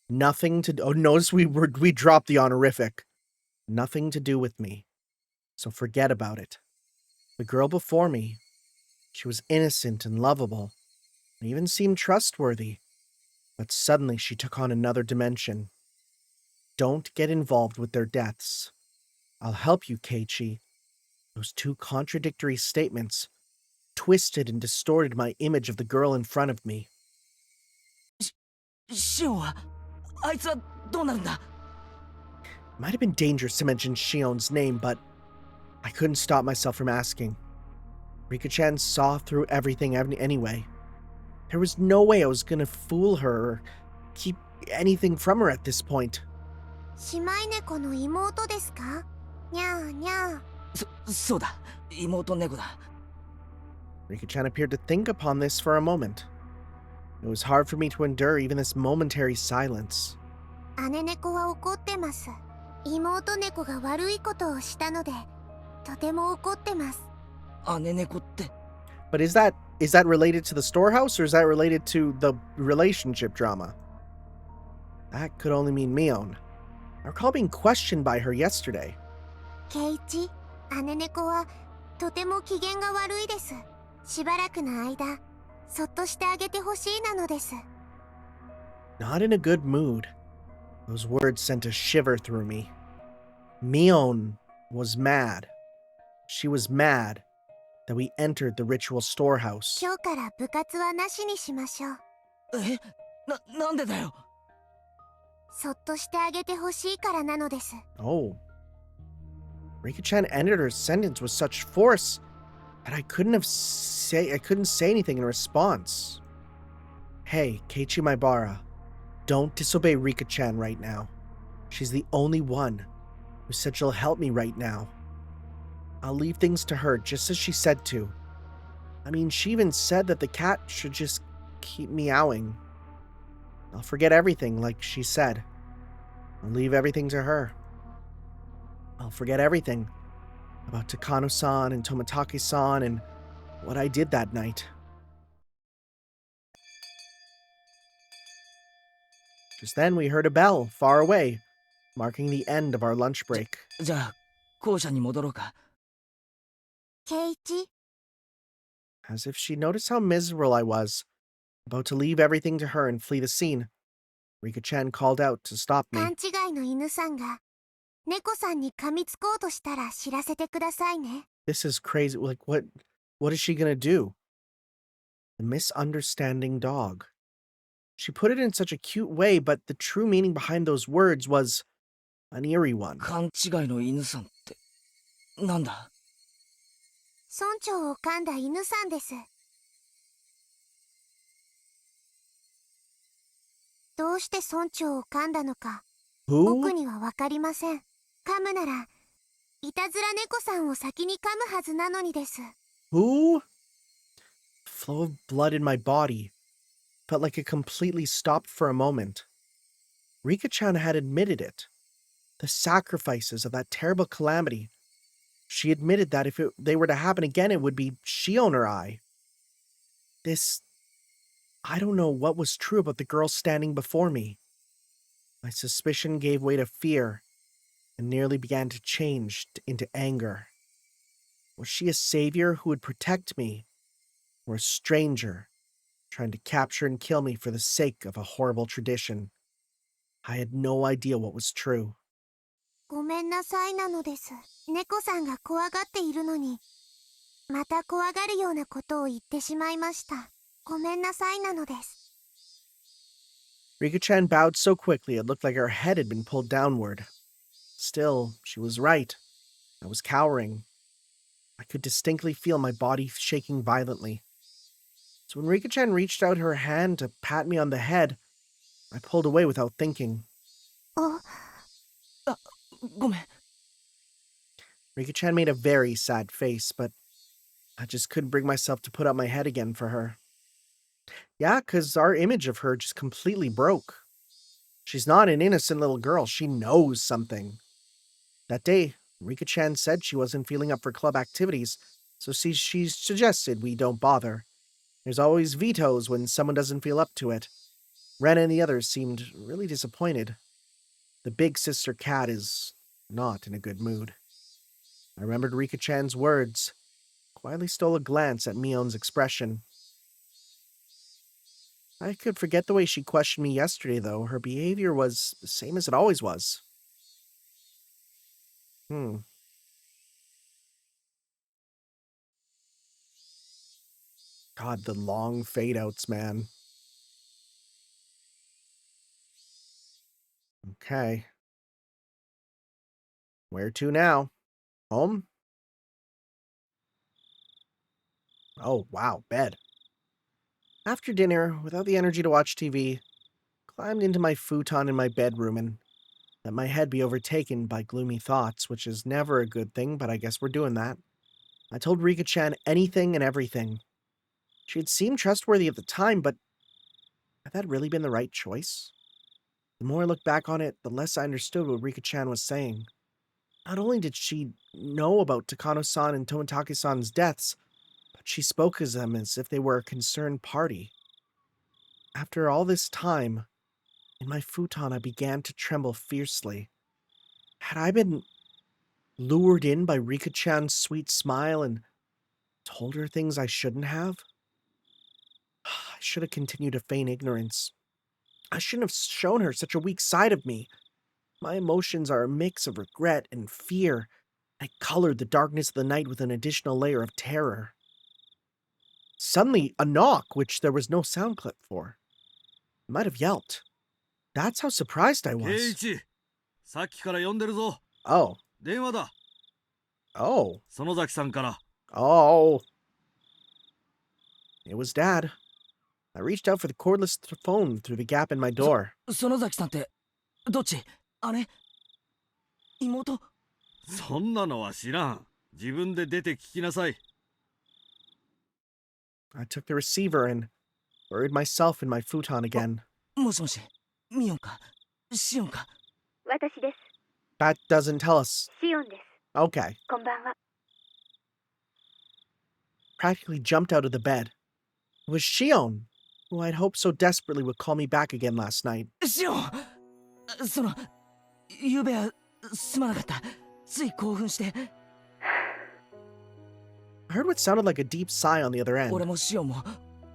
Nothing to... Oh, notice we dropped the honorific. Nothing to do with me. So forget about it. The girl before me, she was innocent and lovable, and even seemed trustworthy. But suddenly she took on another dimension. Don't get involved with their deaths. I'll help you, Keiichi. Those two contradictory statements twisted and distorted my image of the girl in front of me. シオンはあいつはどうなるんだ。 It might have been dangerous to mention Shion's name, but I couldn't stop myself from asking. Rika-chan saw through everything anyway. There was no way I was gonna fool her or keep anything from her at this point. 姉妹猫の妹ですか？にゃーにゃー。そうだ、妹猫だ。 Rika-chan appeared to think upon this for a moment. It was hard for me to endure even this momentary silence. 姉猫は怒ってます。妹猫が悪いことをしたので、とても怒ってます。姉猫って。 But is that related to the storehouse, or is that related to the relationship drama? That could only mean Mion. I recall being questioned by her yesterday. 圭一、姉猫はとても機嫌が悪いです。しばらくの間、そっとしてあげてほしいなのです。 Not in a good mood. Those words sent a shiver through me. Mion was mad. She was mad that we entered the ritual storehouse. 今日から部活はなしにしましょう。なんでだよ。そっとしてあげてほしいからなのです。 Oh. Rika-chan ended her sentence with such force that I couldn't say anything in response. Hey, Keiichi Maibara, don't disobey Rika-chan right now. She's the only one who said she'll help me right now. I'll leave things to her just as she said to. I mean, she even said that the cat should just keep meowing. I'll forget everything like she said. I'll leave everything to her. I'll forget everything about Takano-san and Toмотaki-san and what I did that night. Just then we heard a bell far away, marking the end of our lunch break. じゃあ校舎に戻ろうか。圭一、 As if she noticed how miserable I was, about to leave everything to her and flee the scene, Rika-chan called out to stop me. 勘違いの犬さんが猫さんに噛みつこうとしたら知らせてくださいね。 This is crazy. Like, what is she gonna do? The misunderstanding dog. She put it in such a cute way, but the true meaning behind those words was an eerie one. 勘違いの犬さんってなんだ。村長を噛んだ犬さんです。どうして村長を噛んだのか、僕 Who? にはわかりません。噛むなら、いたずら猫さんを先に噛むはずなのにです。 Who? The flow of blood in my body felt like it completely stopped for a moment. Rika-chan had admitted it. The sacrifices of that terrible calamity. She admitted that if they were to happen again, it would be Shion or I. I don't know what was true about the girl standing before me. My suspicion gave way to fear and nearly began to change into anger. Was she a savior who would protect me, or a stranger trying to capture and kill me for the sake of a horrible tradition? I had no idea what was true. ごめんなさいなのです。猫さんが怖がっているのに、また怖がるようなことを言ってしまいました。ごめんなさいなのです。 Rika-chan bowed so quickly it looked like her head had been pulled downward. Still, she was right. I was cowering. I could distinctly feel my body shaking violently. So when Rika-chan reached out her hand to pat me on the head, I pulled away without thinking. あ、ごめん。 Rika-chan made a very sad face, but I just couldn't bring myself to put up my head again for her. Yeah, 'cause our image of her just completely broke. She's not an innocent little girl. She knows something. That day, Rika-chan said she wasn't feeling up for club activities, so she suggested we don't bother. There's always vetoes when someone doesn't feel up to it. Ren and the others seemed really disappointed. The big sister cat is not in a good mood. I remembered Rika-chan's words, quietly stole a glance at Mion's expression. I could forget the way she questioned me yesterday, though. Her behavior was the same as it always was. God, the long fade-outs, man. Okay. Where to now? Home? Oh, wow, bed. After dinner, without the energy to watch TV, climbed into my futon in my bedroom and let my head be overtaken by gloomy thoughts, which is never a good thing, but I guess we're doing that. I told Rika-chan anything and everything. She had seemed trustworthy at the time, but had that really been the right choice? The more I looked back on it, the less I understood what Rika-chan was saying. Not only did she know about Takano-san and Tomitake-san's deaths, but she spoke of them as if they were a concerned party. After all this time, in my futon I began to tremble fiercely. Had I been lured in by Rika-chan's sweet smile and told her things I shouldn't have? I should have continued to feign ignorance. I shouldn't have shown her such a weak side of me. My emotions are a mix of regret and fear. I colored the darkness of the night with an additional layer of terror. Suddenly, a knock, which there was no sound clip for. I might have yelped. That's how surprised I 圭 was. 一、さっきから呼んでるぞ。 Oh. 電話だ。 Oh. 園崎さんから。 Oh. It was Dad. I reached out for the cordless phone through the gap in my door. 園崎さんってどっち？姉？妹？そんなのは知らん。自分で出て聞きなさい。 I took the receiver and buried myself in my futon again. もしもし、ミオンか？シオンか？私です。 That doesn't tell us. シオンです。 Okay. こんばんは。 Practically jumped out of the bed. It was Shion, who I'd hoped so desperately would call me back again last night. シオン！ゆうべはすまなかった。つい興奮して。 I heard what sounded like a deep sigh on the other 俺 end. もシオンも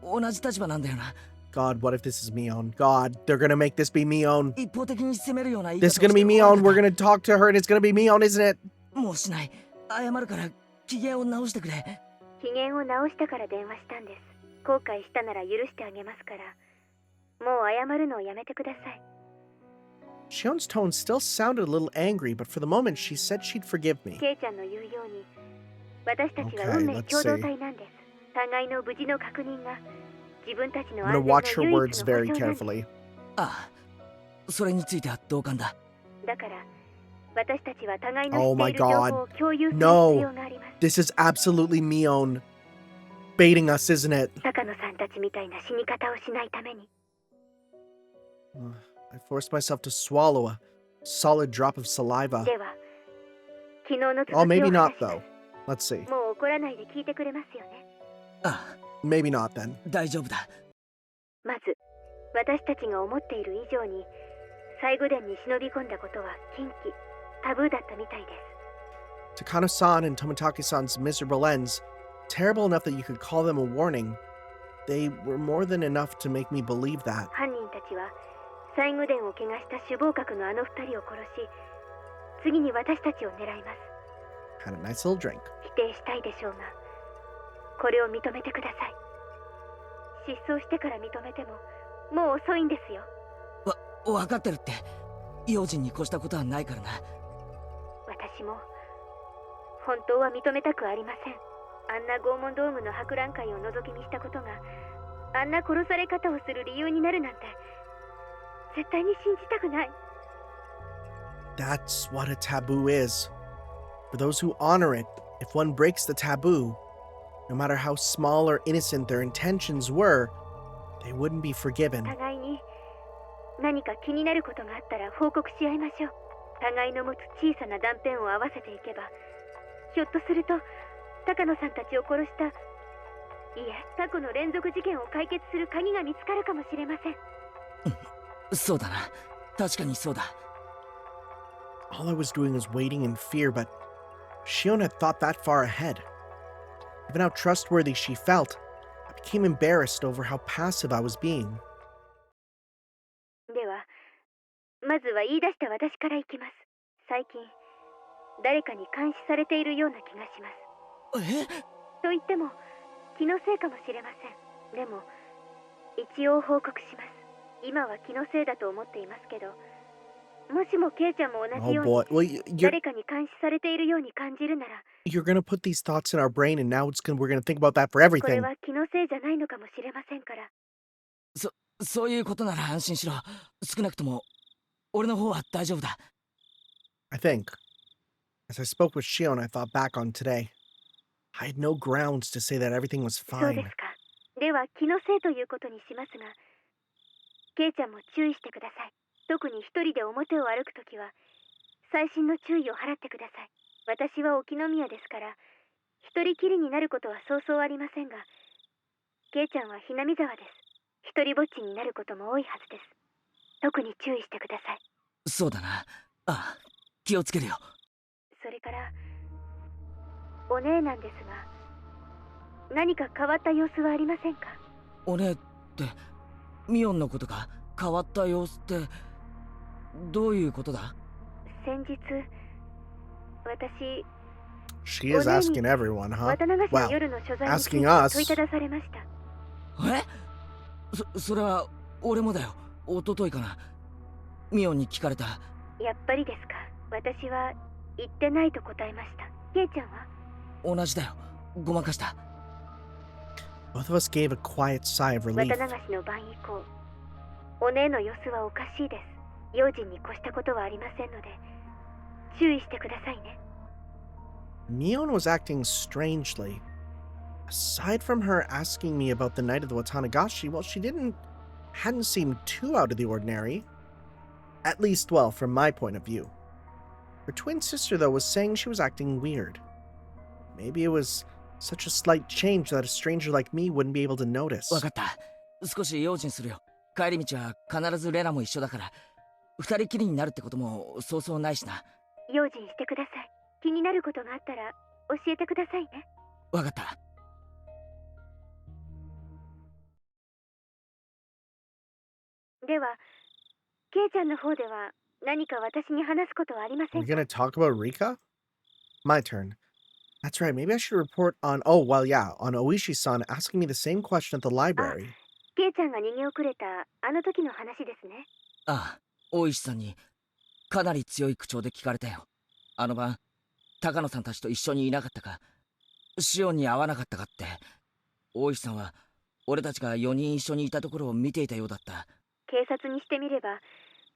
同じ立場なんだよな。 God, what if this is Mion? God, they're gonna make this be Mion. 一方的に責めるような言い This 方 is gonna を be して Mion. 悪 We're かっ gonna talk to her and it's gonna be Mion, isn't it? た。もうしない。謝るから機嫌を直してくれ。機嫌を直したから電話したんです。後悔したなら許してあげますから。もう謝るのをやめてください。 Shion's tone still sounded a little angry, but for the moment she said she'd forgive me. ケイちゃんの言うように、私たちは Okay, 運命 let's 共同 see. 体なんです。互いの無事の確認が自分たちの I'm 安 gonna 全の watch her 唯一 words の保 very 証なんです。 carefully. ああ、それについては同感だ。だから私たちは互いの Oh 知って my いる情報 God. を共有する No. 必要があります。 This is absolutely Mion baiting us, isn't it? 坂野さんたちみたいな死に方をしないために。 I forced myself to swallow a solid drop of saliva. では、昨日の続き Oh, を maybe 話 not します though. Let's see. もう怒らないで聞いてくれますよね。ああ、 Maybe not then. 大丈夫だ。まず、私たちが思っている以上に、西宮殿に忍び込んだことは禁忌、タブーだったみたいです。 Takano-san and Tomitake-san's miserable ends, terrible enough that you could call them a warning, they were more than enough to make me believe that. 犯人たちは、西宮殿を怪我した首謀格のあの二人を殺し、次に私たちを狙います。 Had a nice little drink. 否定したいでしょうが、これを認めてください。失踪してから認めても、もう遅いんですよ。わかってるって。用心に越したことはないからな。私も本当は認めたくありません。あんな拷問道具の博覧会を覗き見したことがあんな殺され方をする理由になるなんて絶対に信じたくない。 That's what a taboo is. For those who honor it, if one breaks the taboo, no matter how small or innocent their intentions were, they wouldn't be forgiven. 互いに何か気になることがあったら報告し合いましょう。互いの持つ小さな断片を合わせていけば、ひょっとすると高野さんたちを殺した、いえ過去の連続事件を解決する鍵が見つかるかもしれません。そうだな。確かにそうだ。All I was doing was waiting in fear, but Shion had thought that far ahead. Given how trustworthy she felt, I became embarrassed over how passive I was being. ではまずは言い出した私からいきます。最近誰かに監視されているような気がします。え？と言っても気のせいかもしれません。でも一応報告します。今は気のせいだと思っていますけど、もしもケイちゃんも同じ Oh よう boy. に Well, you're 誰かに監視されているように感じるなら、 you're gonna put these thoughts in our brain, and now we're gonna think about that for これ everything. は気のせいじゃないのかもしれませんから。そういうことなら安心しろ。少なくとも俺の方は大丈夫だ。I think. As I spoke with Shion, I thought back on today. I had no grounds to say that everything was そうで fine. すか。では気のせいということにしますが、ケイちゃんも注意してください。特に一人で表を歩くときは細心の注意を払ってください。私は沖宮ですから一人きりになることはそうそうありませんが、ケイちゃんはひなみ沢です。一人ぼっちになることも多いはずです。特に注意してください。そうだな。ああ、気をつけるよ。それからお姉なんですが、何か変わった様子はありませんか？お姉ってミオンのことか？変わった様子ってどういうことだ？先日私 She is asking everyone, huh? 渡流しの Well, 夜の所在について asking us. 問いただされました。それは俺もだよ。一昨日かな。ミオンに聞かれた。やっぱりですか。私は言ってないと答えました。ケイちゃんは？同じだよ。ごまかした。Both of us gave a quiet sigh of 渡 relief. 流しの晩以降、お姉の様子はおかしいです。用心に越したことはありませんので注意してくださいね。Mion was acting strangely. Aside from her asking me about the night of the Watanagashi, well, hadn't seemed too out of the ordinary. At least, well, from my point of view. Her twin sister, though, was saying she was acting weird. Maybe it was such a slight change that a stranger like me wouldn't be able to notice. わかった。少し用心するよ。帰り道は必ずレナも一緒だから、二人きりになるってこともそうそうないしな。用心してください。気になることがあったら教えてくださいね。わかった。では、ケイちゃんの方では何か私に話すことはありませ Are ん we か？ gonna talk about Rika? My turn. That's right, maybe I should report on, oh, well, yeah, on Oishi-san asking me the same question at the library. ケイちゃんが逃げ遅れたあの時の話ですね。ああ、大石さんにかなり強い口調で聞かれたよ。あの晩、高野さんたちと一緒にいなかったか、シオンに会わなかったかって。大石さんは俺たちが4人一緒にいたところを見ていたようだった。警察にしてみれば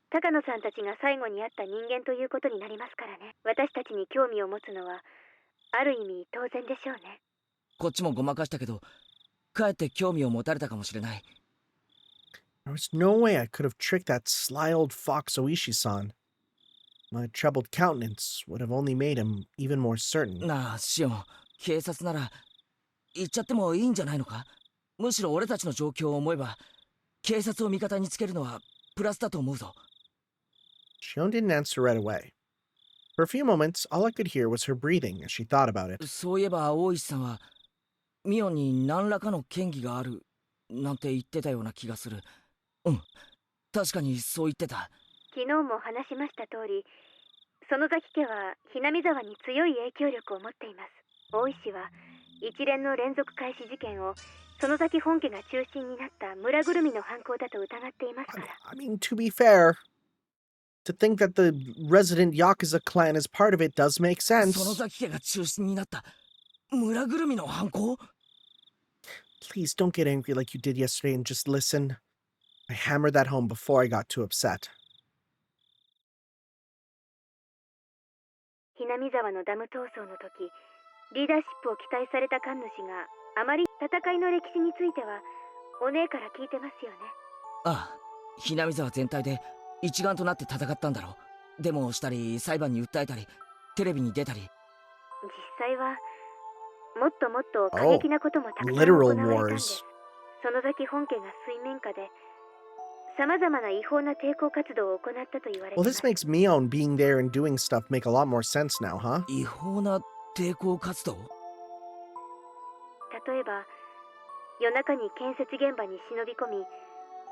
高野さんたちが最後に会った人間ということになりますからね。私たちに興味を持つのはある意味当然でしょうね。こっちもごまかしたけど、かえって興味を持たれたかもしれない。There was no way I could have tricked that sly old fox Oishi-san. My troubled countenance would have only made him even more certain. なあ、シオン、警察なら行っちゃってもいいんじゃないのか？むしろ俺たちの状況を思えば、警察を味方につけるのはプラスだと思うぞ。Shion didn't answer right away. For a few moments, all I could hear was her breathing as she thought about it. そういえば大石さんはミオンに何らかの嫌疑があるなんて言ってたような気がする。うん、確かにそう言ってた。昨日も話しました通り、園崎家はひなみ沢に強い影響力を持っています。大石は一連の連続開始事件を園崎本家が中心になった村ぐるみの犯行だと疑っていますから。I mean, to be fair, To think that the resident Yakuza clan is part of it does make 園 sense. 崎家が中心になった村ぐるみの犯行？ Please don't get angry like you did yesterday and just listen. I hammered that home before I got too upset. ひなみ沢のダム闘争の時、リーダーシップを期待された神主があまり戦いの歴史についてはお姉から聞いてますよね。ああ、ひなみ沢全体で一丸となって戦ったんだろう。デモをしたり裁判に訴えたりテレビに出たり。実際はもっともっと過激なこともたくさん行 Literal われたんで wars. す。園崎本家が水面下で様々な違法な抵抗活動を行ったと言われて Well, いま this す。 makes Mion being there and doing stuff make a lot more sense now, huh? 違法な抵抗活動？例えば夜中に建設現場に忍び込み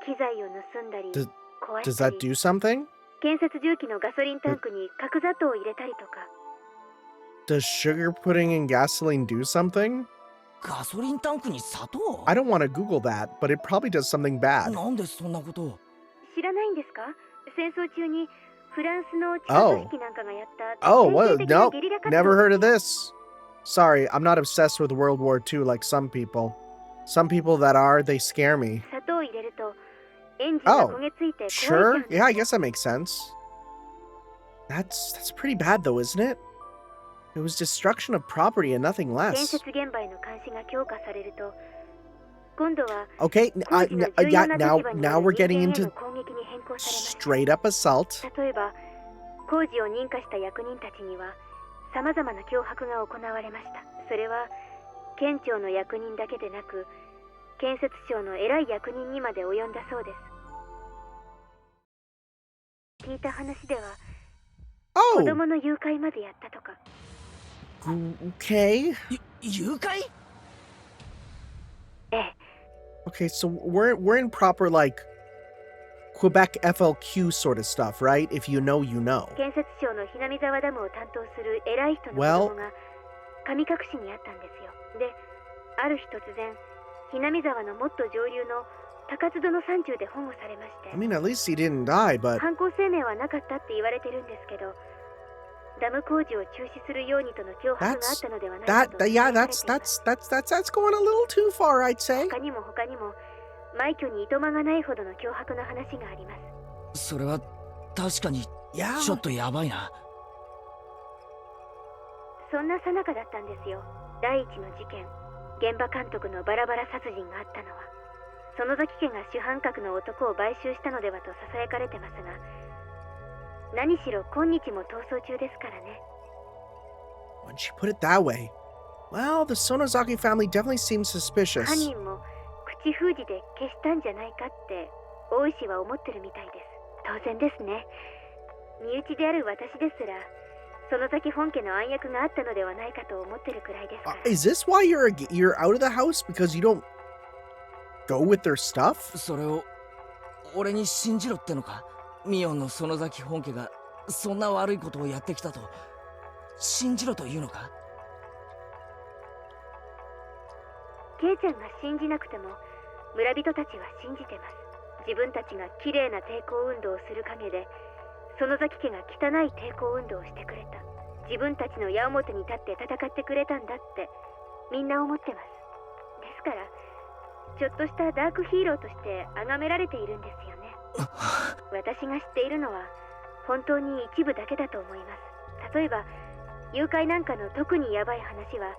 機材を盗んだり Does 壊 Does した that り do something? 建設重機のガソリンタンクに角砂糖を入れたりとか。 Does sugar putting in gasoline do something? ガソリンタンクに砂糖？ I don't want to Google that, but it probably does something bad. なんでそんなことを？知らないんですか？戦争中にフランスの地下組織なんかがやった Oh, 典 what? 型的な No, ゲリラ活動。 never heard of this. Sorry, I'm not obsessed with World War II like some people. Some people that are, they scare me. 砂糖を入れるとエンジンが Oh, 焦げついて壊れちゃ sure? うんです Yeah, I guess that makes sense. That's pretty bad though, isn't it? It was destruction of property and nothing 建 less. 設現場への監視が強化されると今度は Okay, 工事の重 yeah, 要な now 立場に now あ we're る人 getting 間へ into の攻撃に変更されます。 straight up assault. 例えば工事を認可した役人たちには様々な脅迫が行われました。それは県庁の役人だけでなく建設省の偉い役人にまで及んだそうです。聞いた話では子 Oh, 供の誘拐までやったとか。 okay. 誘拐？ええ、 Okay, so we're in proper like Quebec FLQ sort of stuff, right? If you know, you know. 建設省のひなみ沢ダムを担当する偉い人の子 Well- 供が神隠しにあったんですよ。で、ある日突然ひなみ沢のもっと上流の高津戸の山中で保護されまして I mean, at least he didn't die, but 犯行声明はなかったって言われてるんですけど、ダム工事を中止するようにとの脅迫があったのではないかと yeah, 伝えられています。 that's going a little too far, I'd say. 他にも枚挙にいとまがないほどの脅迫の話があります。それは確かに Yeah. ちょっとやばいな。そんな最中だったんですよ。第一の事件、現場監督のバラバラ殺人があったのは、園崎家が主犯格の男を買収したのではと囁かれてますが、何しろ今日も逃走中ですからね。 When she put it that way, well, the Sonozaki family definitely seems suspicious. 犯人も口封じで消したんじゃないかって大石は思ってるみたいです。当然ですね。身内である私ですら園崎本家の暗躍があったのではないかと思ってるくらいですから。 Is this why you're out of the house because you don't go with their stuff? それを俺に信じろってのか？ミオンの園崎本家がそんな悪いことをやってきたと信じろというのか？ケイちゃんが信じなくても村人たちは信じてます。自分たちが綺麗な抵抗運動をする陰で園崎家が汚い抵抗運動をしてくれた。自分たちの矢面に立って戦ってくれたんだってみんな思ってます。ですからちょっとしたダークヒーローとして崇められているんですよね。私が知っているのは本当に一部だけだと思います。例えば誘拐なんかの特にヤバい話は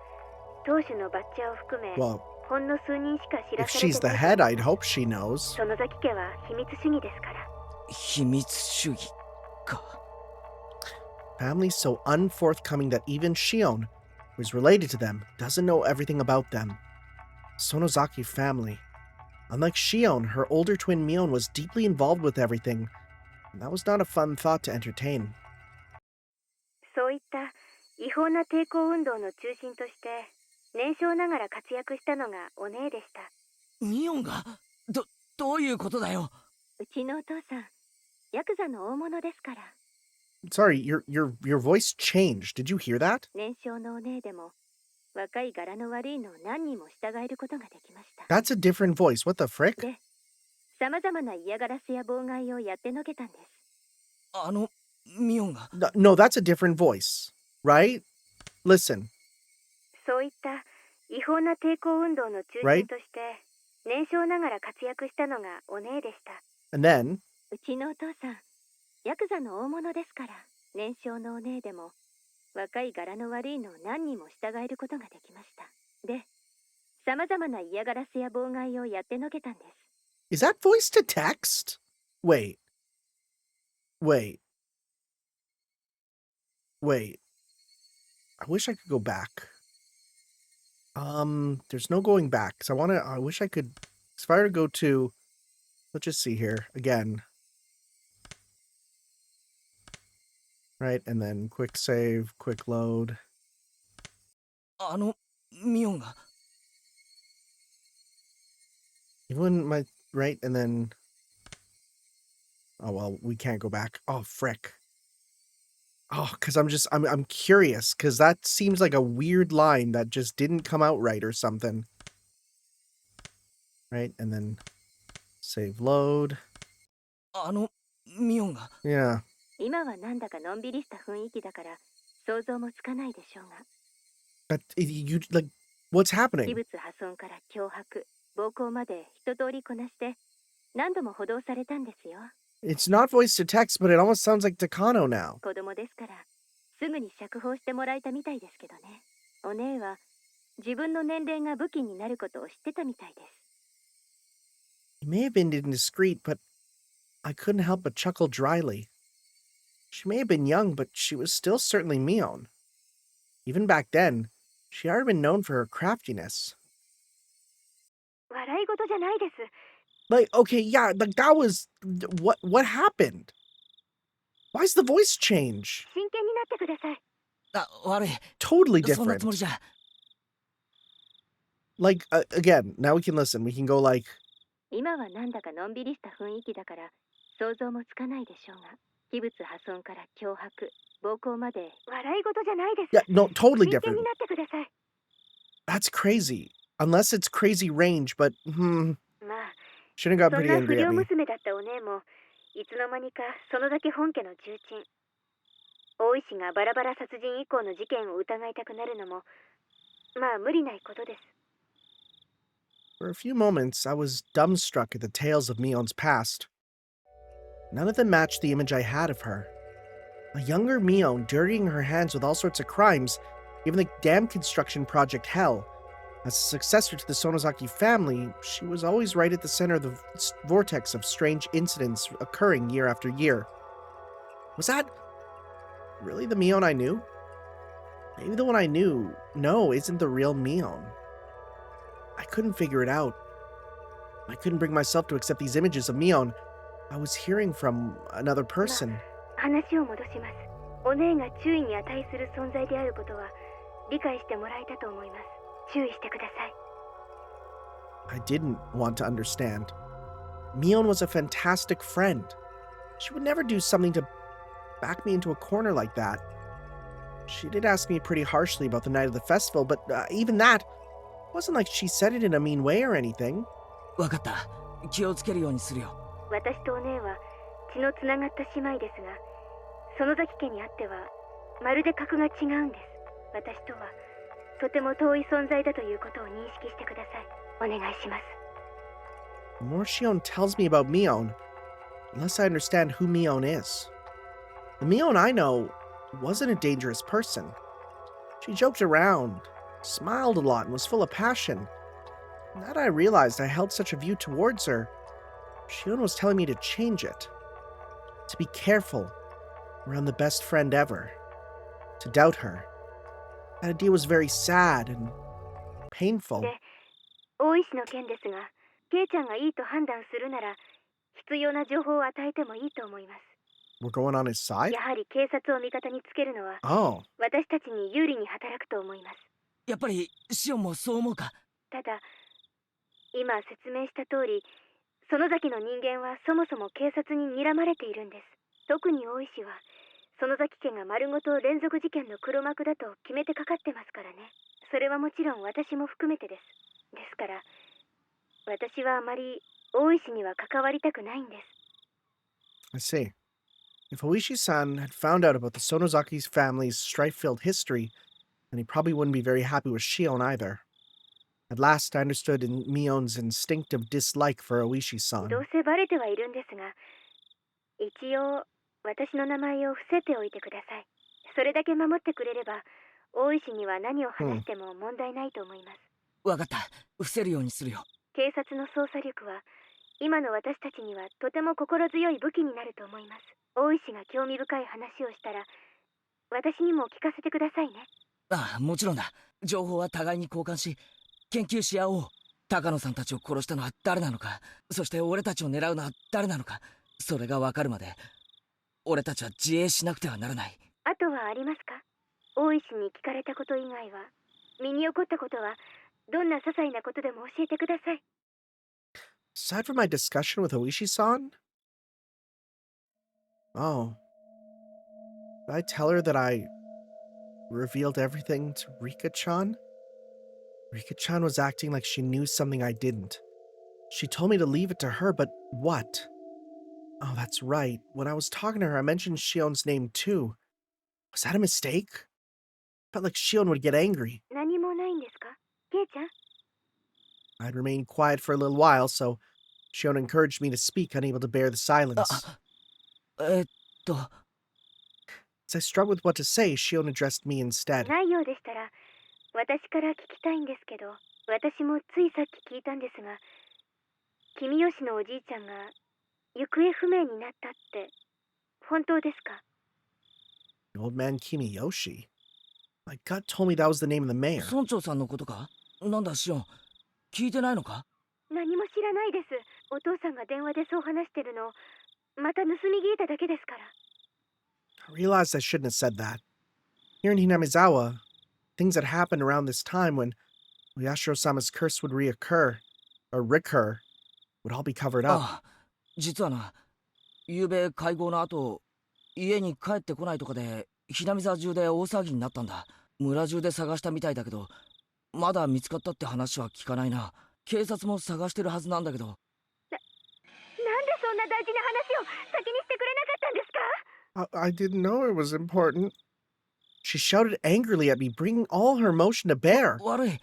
当主のバッチャーを含め Well, ほんの数人しか知ら if され she's て the ない。 head, I'd hope she knows. 園崎家は秘密主義ですから。秘密主義か。 Family's so unforthcoming that even Shion, who's related to them, doesn't know everything about them. Sonozaki family. Unlike Shion, her older twin Mion was deeply involved with everything. And that was not a fun thought to entertain. そういった違法な抵抗運動の中心として年少ながら活躍したのがお姉でした。ミオンがどういうことだよ？うちのお父さんヤクザの大物ですから。 Sorry, your voice changed. Did you hear that? 年少のお姉でも若い柄の悪いのを何人も従えることができました。 That's a different voice. What the frick? で、様々な嫌がらせや妨害をやってのけたんです。ミオンが。No, that's a different voice, right? Listen, そういった違法な抵抗運動の中 Right. 心として年少ながら活躍したのがお姉でした。 and then うちのお父さんヤクザの大物ですから、年少のお姉でも若い柄の悪いのを何人も従えることができました。で、様々な嫌がらせや妨害をやってのけたんです。 is that voice to text? Wait. Wait. Wait. I wish I could go back. There's no going back. So I wish I could, if I were to go to, let's just see here again. Right, and then quick save, quick load. ミオンが。 Even my, right, and then, oh, well, we can't go back. Oh, frick. Oh, because I'm curious, because that seems like a weird line that just didn't come out right or something. Right, and then save load. ミオンが。 Yeah. 今はなんだかのんびりした雰囲気だから想像もつかないでしょうが、 But you, like, what's 器 happening? 物破損から脅迫、暴行まで一通りこなして何度も補導されたんですよ。 It's not voice to text, but it almost sounds like Takano now. 子供ですからすぐに釈放してもらえたみたいですけどね。お姉は自分の年齢が武器になることを知ってたみたいです。 He may have been indiscreet, but I couldn't help but chuckle dryly. She may have been young, but she was still certainly Mion. Even back then, she had been known for her craftiness. 笑い事じゃないです。 Like, okay, yeah, like that was what happened? Why's the voice change? 真剣になってください。悪い。 Totally そんなつも different. りじゃ。 Like, again, now we can listen. We can go like, 今はなんだかのんびりした雰囲気だから想像もつかないでしょうが、器物破損から脅迫、暴行まで笑い事じゃないです。 yeah, no, totally 真剣 different. になってください。 That's crazy. Unless it's crazy range, butまあ、 shouldn't have got そん pretty な angry 不 at 良 me. 娘だったお姉もいつの間にかそのだけ本家の重鎮。大石がバラバラ殺人以降の事件を疑いたくなるのもまあ無理ないことです。 For a few moments, I was dumbstruck at the tales of Mion's past. None of them matched the image I had of her. A younger Mion dirtying her hands with all sorts of crimes, given the dam construction project hell. As a successor to the Sonozaki family, she was always right at the center of the vortex of strange incidents occurring year after year. Was that really the Mion I knew? Maybe the one I knew, no, isn't the real Mion. I couldn't figure it out. I couldn't bring myself to accept these images of Mion I was hearing from another person. 話を戻します。お姉が注意に値する存在であることは理解してもらえたと思います。注意してください。 I didn't want to understand. Mion was a fantastic friend. She would never do something to back me into a corner like that. She did ask me pretty harshly about the night of the festival, but even that wasn't like she said it in a mean way or anything. わかった。気をつけるようにするよ。私とお姉は血のつながった姉妹ですが、園崎家にあってはまるで格が違うんです。私とはとても遠い存在だということを認識してください。お願いします。 The more Shion tells me about Mion, the less I understand who Mion is. The Mion I know wasn't a dangerous person. She joked around, smiled a lot, and was full of passion. Now that I realized I held such a view towards her, Shion was telling me to change it. To be careful around the best friend ever. To doubt her. That idea was very sad and painful. で、大石の件ですが、ケイちゃんがいいと判断するなら、必要な情報を与えてもいいと思います。 We're going on his side? やはり警察を味方につけるのは、 Oh. 私たちに有利に働くと思います。 やっぱりシオンもそう思うか。ただ、今説明した通り、園崎の人間はそもそも警察に睨まれているんです。特に大石は、園崎家が丸ごと連続事件の黒幕だと決めてかかってますからね。それはもちろん私も含めてです。ですから、私はあまり大石には関わりたくないんです。 I see. If Oishi-san had found out about the Sonozaki's family's strife-filled history, then he probably wouldn't be very happy with Shion either. At last, I understood Mion's instinctive dislike for ど Oishi-san. うせバレてはいるんですが、一応私の名前を伏せておいてください。それだけ守ってくれれば、大石には何を話しても問題ないと思います。わかった。伏せるようにするよ。警察の捜査力は今の私たちにはとても心強い武器になると思います。大石が興味深い話をしたら、私にも聞かせてくださいね。ああ、もちろんだ。情報は互いに交換し、研究し合おう。高野さんたちを殺したのは誰なのか、そして俺たちを狙うのは誰なのか、それがわかるまで、俺たちは自衛しなくてはならない。あとはありますか？大石に聞かれたこと以外は、身に起こったことは、どんな些細なことでも教えてください。Aside from my discussion with Oishi-san? Oh. Did I tell her that I revealed everything to Rika-chan? Rika-chan was acting like she knew something I didn't. She told me to leave it to her, but what? Oh, that's right. When I was talking to her, I mentioned Shion's name too. Was that a mistake? Felt like Shion would get angry. 何もないんですか？ケイちゃん？ I'd remained quiet for a little while, so Shion encouraged me to speak, unable to bear the silence. えっと、 As I struggled with what to say, Shion addressed me instead. ないようでしたら、私から聞きたいんですけど、私もついさっき聞いたんですが、君吉のおじいちゃんが行方不明になったって、本当ですか？ The old man Kimiyoshi? My gut told me that was the name of the mayor. 村長さんのことか？なんだシオン、聞いてないのか？何も知らないです。お父さんが電話でそう話してるのを、また盗み聞いただけですから。I realized I shouldn't have said that. Here in Hinamizawa, things that happened around this time when Yashiro-sama's curse would recur, would all be covered up. ああ、実はな、昨べ会合の後、家に帰ってこないとかで、ひなみ沢中で大騒ぎになったんだ。村中で探したみたいだけど、まだ見つかったって話は聞かないな。警察も探してるはずなんだけど。なんでそんな大事な話を先にしてくれなかったんですか？ I didn't know it was important. She shouted angrily at me, bringing all her emotion to bear. 悪い。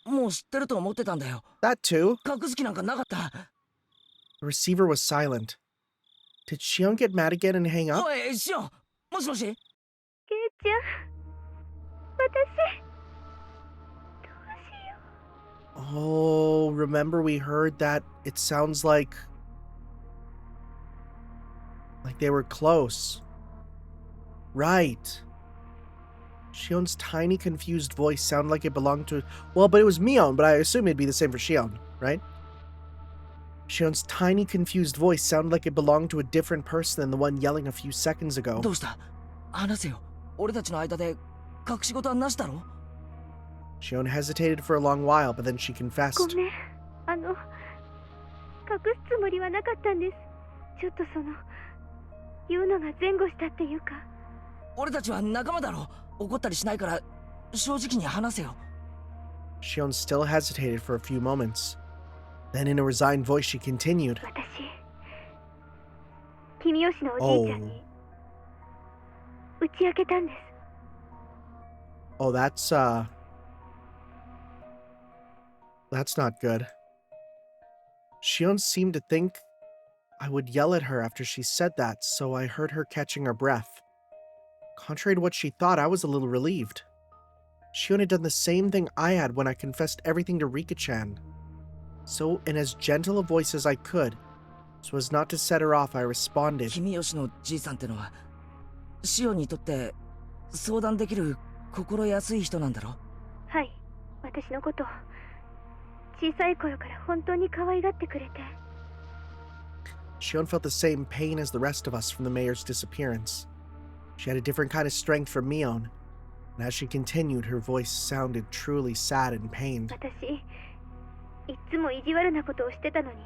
もう知ってると思ってたんだよ。 That too. 隠す気なんかなかった。 The receiver was silent. Did Shion get mad again and hang up? おい、シオン、もしもし？ケイちゃん、私、どうしよう。 Oh, remember we heard that it sounds like they were close. Right. Shion's tiny, confused voice sounded like it belonged to... Well, but it was Mion, but I assume it'd be the same for Shion, right? Shion's tiny, confused voice sounded like it belonged to a different person than the one yelling a few seconds ago. どうした？話せよ。俺たちの間で隠し事はなしだろ？ Shion hesitated for a long while, but then she ご confessed. めん、隠すつもりはなかったんです。ちょっと言うのが前後したっていうか。俺たちは仲間だろ。怒ったりしないから正直に話せよ。 Shion still hesitated for a few moments. Then in a resigned voice she continued. 私、君吉のおじいちゃんに打ち明けたんです。 Oh, that's not good. Shion seemed to think I would yell at her after she said that, so I heard her catching her breath. Contrary to what she thought, I was a little relieved. Shion had done the same thing I had when I confessed everything to Rika-chan. So, in as gentle a voice as I could, so as not to set her off, I responded. 君吉のじいさんってのはシオンにとって相談できる心安い人なんだろ？はい、私のことを小さい頃から本当に可愛がってくれて。 Shion felt the same pain as the rest of us from the mayor's disappearance. She had a different kind of strength from Mion, and as she continued, her voice sounded truly sad and pained. 私、いつも意地悪なことをしてたのに、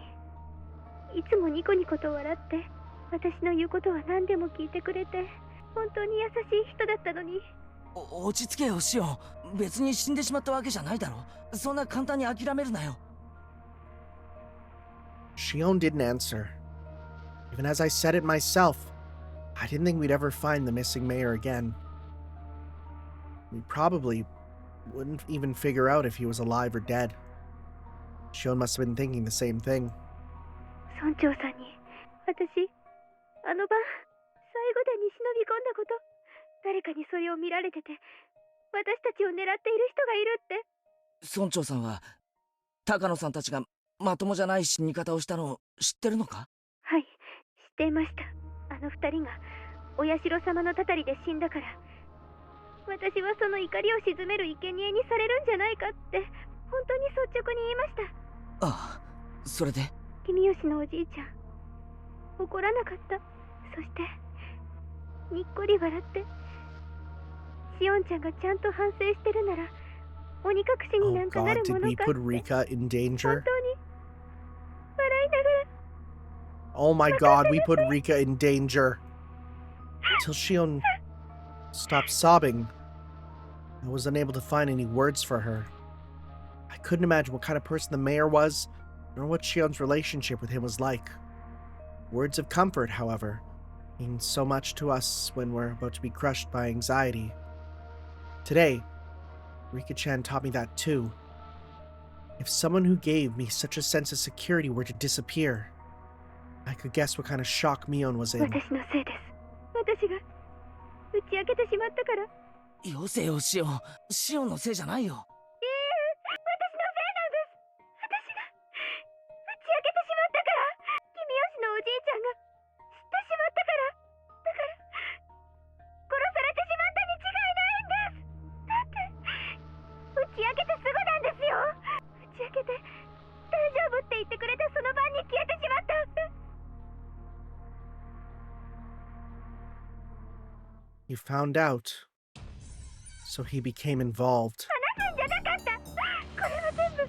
いつもニコニコと笑って、私の言うことは何でも聞いてくれて、本当に優しい人だったのに。落ち着けよシオン。別に死んでしまったわけじゃないだろ。そんな簡単に諦めるなよ。 Shion didn't answer. Even as I said it myself, I didn't think we'd ever find the missing mayor again. We probably wouldn't even figure out if he was alive or dead. Shion must have been thinking the same thing. 村長さんに私あの晩最後でに忍び込んだこと、誰かにそれを見られてて私たちを狙っている人がいるって。村長さんは高野さんたちがまともじゃない死に方をしたのを知ってるのか？はい、知っていました。あの二人がお社様のたたりで死んだから、私はその怒りを鎮める生贄にされるんじゃないかって本当に率直に言いました。ああ、それで君吉のおじいちゃん怒らなかった。そしてにっこり笑って、しおんちゃんがちゃんと反省してるなら鬼隠しになんかな God, るも did の we かっ put て Rika in 本 danger? 当に笑いながら。 Oh my god, we put Rika in danger. Till Shion stopped sobbing, I was unable to find any words for her. I couldn't imagine what kind of person the mayor was, nor what Shion's relationship with him was like. Words of comfort, however, mean so much to us when we're about to be crushed by anxiety. Today, Rika-chan taught me that too. If someone who gave me such a sense of security were to disappear, I could guess what kind of shock Mion was in. 私のせいです。私が打ち明けてしまったから。よせよシオン。シオンのせいじゃないよ。私のせいなんです。私が打ち明けてしまったから。君吉のおじいちゃんが知ってしまったから。だから殺されてしまったに違いないんです。だって打ち明けてすぐなんですよ。打ち明けて大丈夫って言ってくれてその晩に消えてしまった。He found out, so he became involved. 話すんじゃなかった。これは全部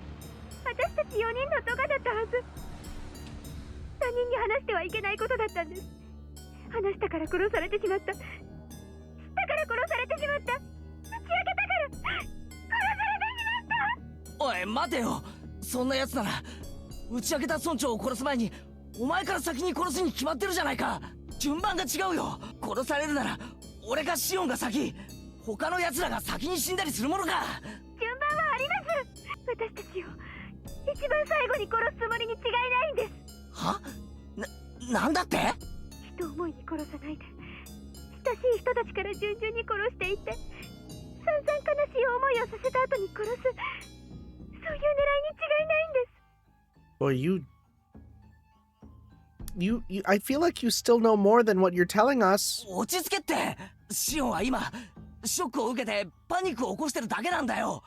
私たち4人の咎だったはず。他人に話してはいけないことだったんです。話したから殺されてしまった。知ったから殺されてしまった。打ち明けたから殺されてしまった。おい待てよ。そんなやつなら打ち明けた村長を殺す前にお前から先に殺すに決まってるじゃないか。順番が違うよ。殺されるなら俺かシオンが先、他の奴らが先に死んだりするものか。順番はあります。私たちを一番最後に殺すつもりに違いないんです。は？なんだって？人思いに殺さないで、親しい人たちから順々に殺していって、散々悲しい思いをさせた後に殺す、そういう狙いに違いないんです。 Well, I feel like you still know more than what you're telling us. 落ち着けって。シオンは今ショックを受けてパニックを起こしてるだけなんだよ。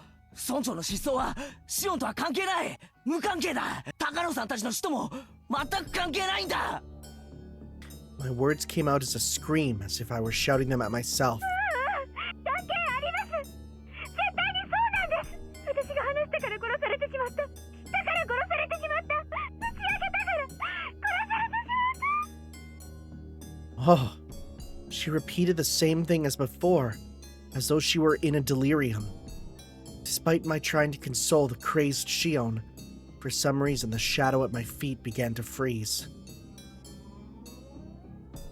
村長の失踪はシオンとは関係ない。無関係だ。高野さんたちの死とも全く関係ないんだ。My words came out as a scream, as if I were shouting them at myself. 関係あります。絶対にそうなんです。私が話したから殺されてしまった。だから殺されてしまった。打ち明けたから殺されてしまった。 Oh, she repeated the same thing as before, as though she were in a delirium. Despite my trying to console the crazed Shion, for some reason the shadow at my feet began to freeze.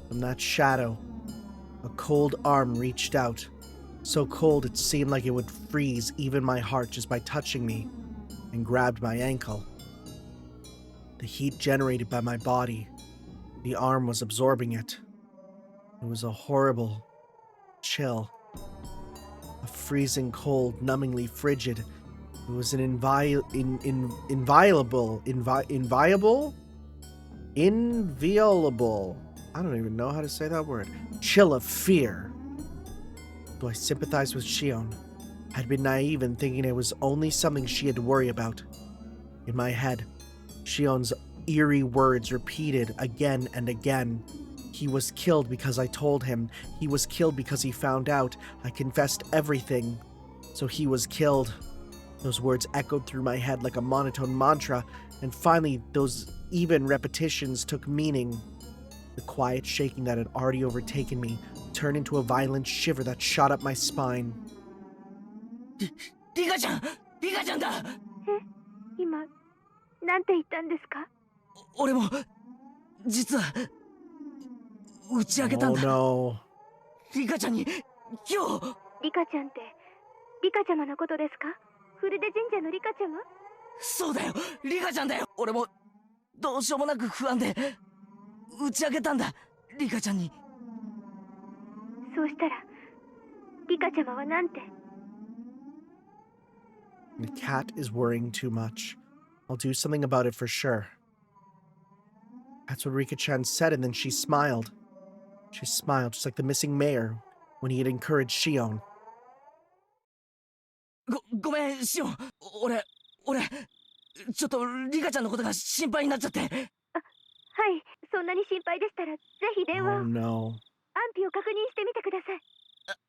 From that shadow, a cold arm reached out, so cold it seemed like it would freeze even my heart just by touching me, and grabbed my ankle. The heat generated by my body, the arm was absorbing it. It was a horrible chill. A freezing cold, numbingly frigid. It was an inviolable. I don't even know how to say that word. Chill of fear. Though I sympathized with Shion, I'd been naive in thinking it was only something she had to worry about. In my head, Shion's eerie words repeated again and again. He was killed because I told him. He was killed because he found out. I confessed everything. So he was killed. Those words echoed through my head like a monotone mantra, and finally those even repetitions took meaning. The quiet shaking that had already overtaken me turned into a violent shiver that shot up my spine. リカちゃんだ。え、今なんて言ったんですか？俺も実は打ち明けたん Oh だ。 no. リカちゃんに今日。リカちゃんってリカちゃまのことですか？フルデ神社のリカちゃま？そうだよ、リカちゃんだよ。俺もどうしようもなく不安で打ち明けたんだ、リカちゃんに。そうしたらリカちゃまはなんて？ The cat is worrying too much. I'll do something about it for sure. That's what Rika-chan said, and then she smiled. She smiled, just like the missing mayor when he had encouraged Shion. ごめん、シオン。俺ちょっとリカちゃんのことが心配になっちゃって。はい、そんなに心配でしたらぜひ電話を。 Oh no. 安否を確認してみてください。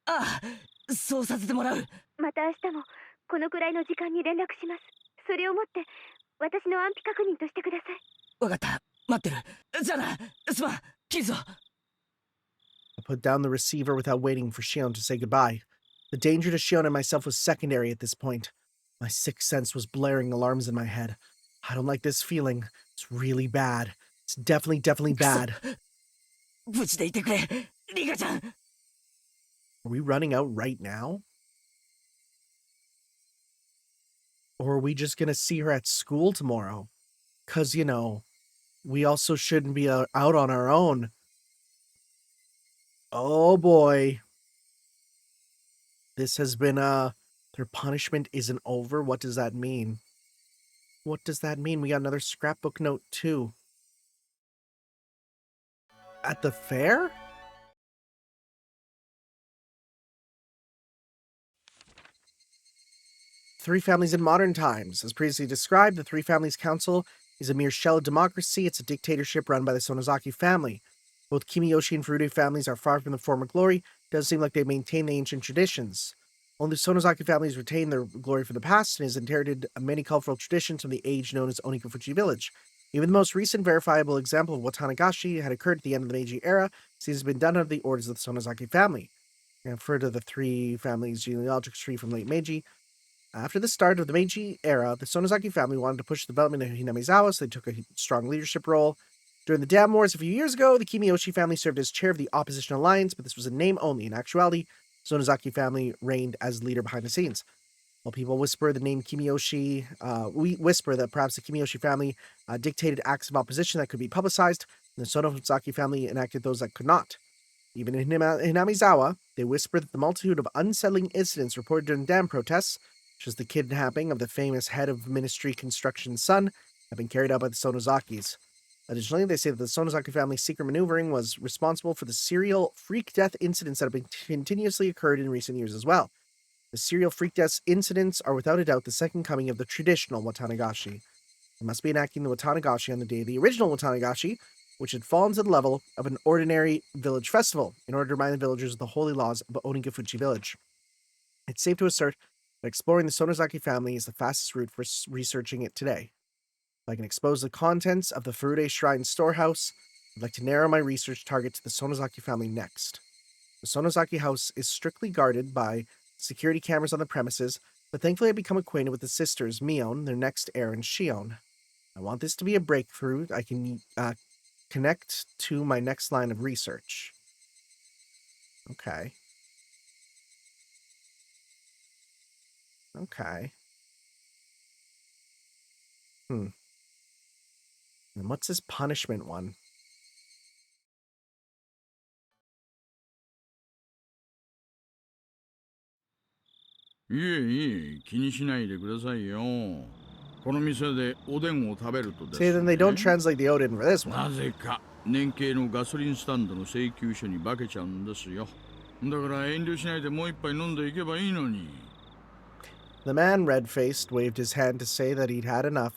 ああ、そうさせてもらう。また明日もこのくらいの時間に連絡します。それをもって私の安否確認としてください。わかった、待ってる。じゃあな、すまん、切るぞ。 I put down the receiver without waiting for Shion to say goodbye. The danger to Shion and myself was secondary at this point. My sixth sense was blaring alarms in my head. I don't like this feeling. It's really bad. It's definitely bad. 無事でいてくれ、リカちゃん。 Are we running out right now? Or are we just gonna see her at school tomorrow? 'Cause, we also shouldn't be out on our own. Oh boy. This has been, their punishment isn't over? What does that mean? What does that mean? We got another scrapbook note, too. At the fair? Three families in modern times. As previously described, the Three Families Council is a mere shell of democracy. It's a dictatorship run by the Sonozaki family. Both Kimiyoshi and Furude families are far from the former glory. It does seem like they maintain the ancient traditions. Only the Sonozaki families retain their glory from the past and has inherited many cultural traditions from the age known as Onikafuchi village. Even the most recent verifiable example of Watanagashi had occurred at the end of the Meiji era, since it has been done under the orders of the Sonozaki family. And further, the three families' genealogical tree from late Meiji. After the start of the Meiji era, the Sonozaki family wanted to push the development of Hinamizawa, so they took a strong leadership role. During the Dam Wars a few years ago, the Kimiyoshi family served as chair of the opposition alliance, but this was a name only. In actuality, the Sonozaki family reigned as leader behind the scenes. While people whisper the name Kimiyoshi, we whisper that perhaps the Kimiyoshi family dictated acts of opposition that could be publicized, and the Sonozaki family enacted those that could not. Even in Hinamizawa, they whisper that the multitude of unsettling incidents reported during dam protests, such as the kidnapping of the famous head of Ministry Construction's son, have been carried out by the Sonozakis. Additionally, they say that the Sonozaki family's secret maneuvering was responsible for the serial freak death incidents that have been continuously occurred in recent years as well. The serial freak death incidents are without a doubt the second coming of the traditional Watanagashi. They must be enacting the Watanagashi on the day of the original Watanagashi, which had fallen to the level of an ordinary village festival, in order to remind the villagers of the holy laws of Onikafuchi village. It's safe to assert that exploring the Sonozaki family is the fastest route for researching it today. If I can expose the contents of the Furude Shrine storehouse, I'd like to narrow my research target to the Sonozaki family next. The Sonozaki house is strictly guarded by security cameras on the premises, but thankfully I've become acquainted with the sisters Mion, their next heir, and Shion. I want this to be a breakthrough I can connect to my next line of research. Okay. And what's this punishment one? いえいえ、気にしないでくださいよ。この店でおでんを食べるとです See, then they don't translate the Odin for this な one. ぜか年計のガソリンスタンドの請求書に化けちゃうんですよ。だから遠慮しないでもう一杯飲んでいけばいいのに。 The man, red-faced, waved his hand to say that he'd had enough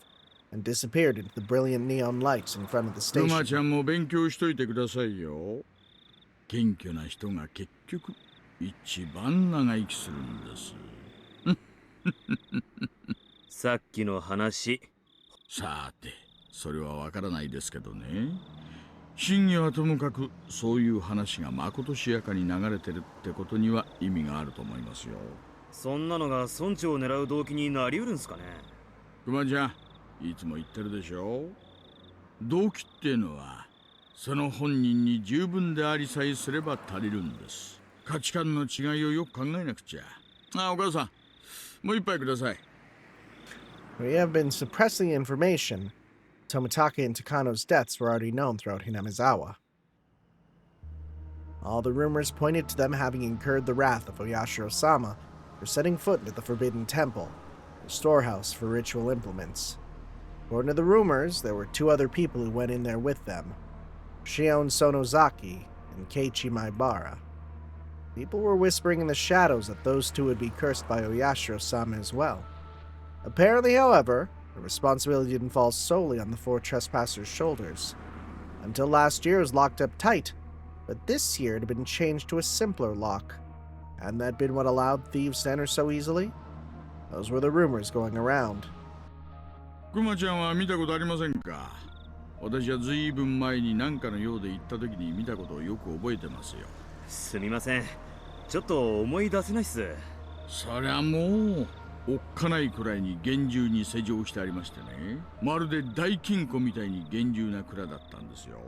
and disappeared into the brilliant neon lights in front of the クマち station. ゃんも勉強しといてくださいよ。謙虚な人が結局一番長生きするんです。さっきの話。さて、それはわからないですけどね。真偽はともかくそういう話がまことしやかに流れてるってことには意味があると思いますよ。そんなのが村長を狙う動機になりうるんすかね。クマちゃん、いつも言ってるでしょ。動機っていうのはその本人に十分でありさえすれば足りるんです。価値観の違いをよく考えなくちゃ。お母さん、もう一杯ください。We have been suppressing information. Tomitaka and Takano's deaths were already known throughout Hinamizawa. All the rumors pointed to them having incurred the wrath of Oyashiro-sama for setting foot into the Forbidden Temple, the storehouse for ritual implements. According to the rumors, there were two other people who went in there with them, Shion Sonozaki and Keiichi Maibara. People were whispering in the shadows that those two would be cursed by Oyashiro-sama as well. Apparently, however, the responsibility didn't fall solely on the four trespassers' shoulders. Until last year, it was locked up tight, but this year it had been changed to a simpler lock. Hadn't that been what allowed thieves to enter so easily? Those were the rumors going around. クマちゃんは見たことありませんか？私はずいぶん前に何かのようで行った時に見たことをよく覚えてますよ。すみません。ちょっと思い出せないっす。そりゃもうおっかないくらいに厳重に施錠してありましてね。まるで大金庫みたいに厳重な蔵だったんですよ。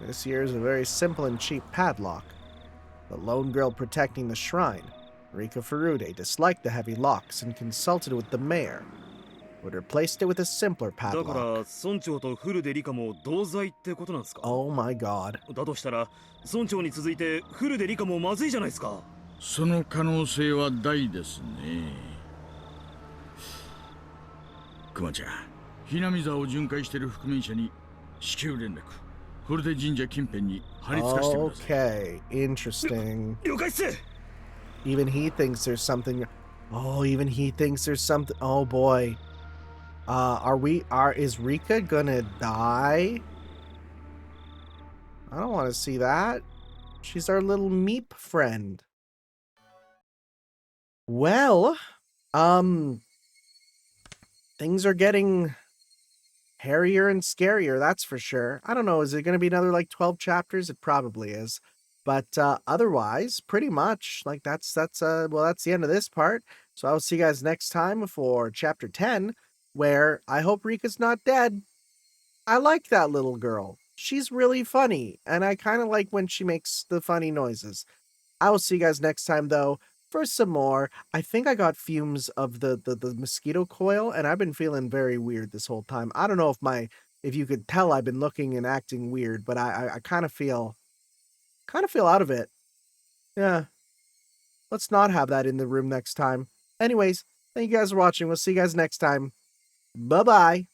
This year is a very simple and cheap padlock. The lone girl protecting the shrine, Rika Furude, disliked the heavy locks and consulted with the mayor, who had replaced it with a simpler だから padlock. 村長とフルデリカも同罪ってことなんですか？ Oh my god. だとしたら村長に続いてフルデリカもまずいじゃないですか。その可能性は大ですね。クマちゃん、ひなみ座を巡回している覆面者に至急連絡。フルデ神社近辺に張り付かせてください。 Okay, interesting. 了解っす。 Even he thinks there's something. Oh, even he thinks there's something. Oh boy. Is Rika gonna die? I don't want to see that. She's our little meep friend. Well, things are getting hairier and scarier, that's for sure. I don't know, is it going to be another like 12 chapters? It probably is. But otherwise, pretty much like that's the end of this part. So I'll see you guys next time for chapter 10, where I hope Rika's not dead. I like that little girl. She's really funny, and I kind of like when she makes the funny noises. I will see you guys next time, though, for some more. I think I got fumes of the mosquito coil, and I've been feeling very weird this whole time. I don't know if you could tell I've been looking and acting weird, but I kind of feel out of it. Yeah. Let's not have that in the room next time. Anyways, thank you guys for watching. We'll see you guys next time. Bye-bye.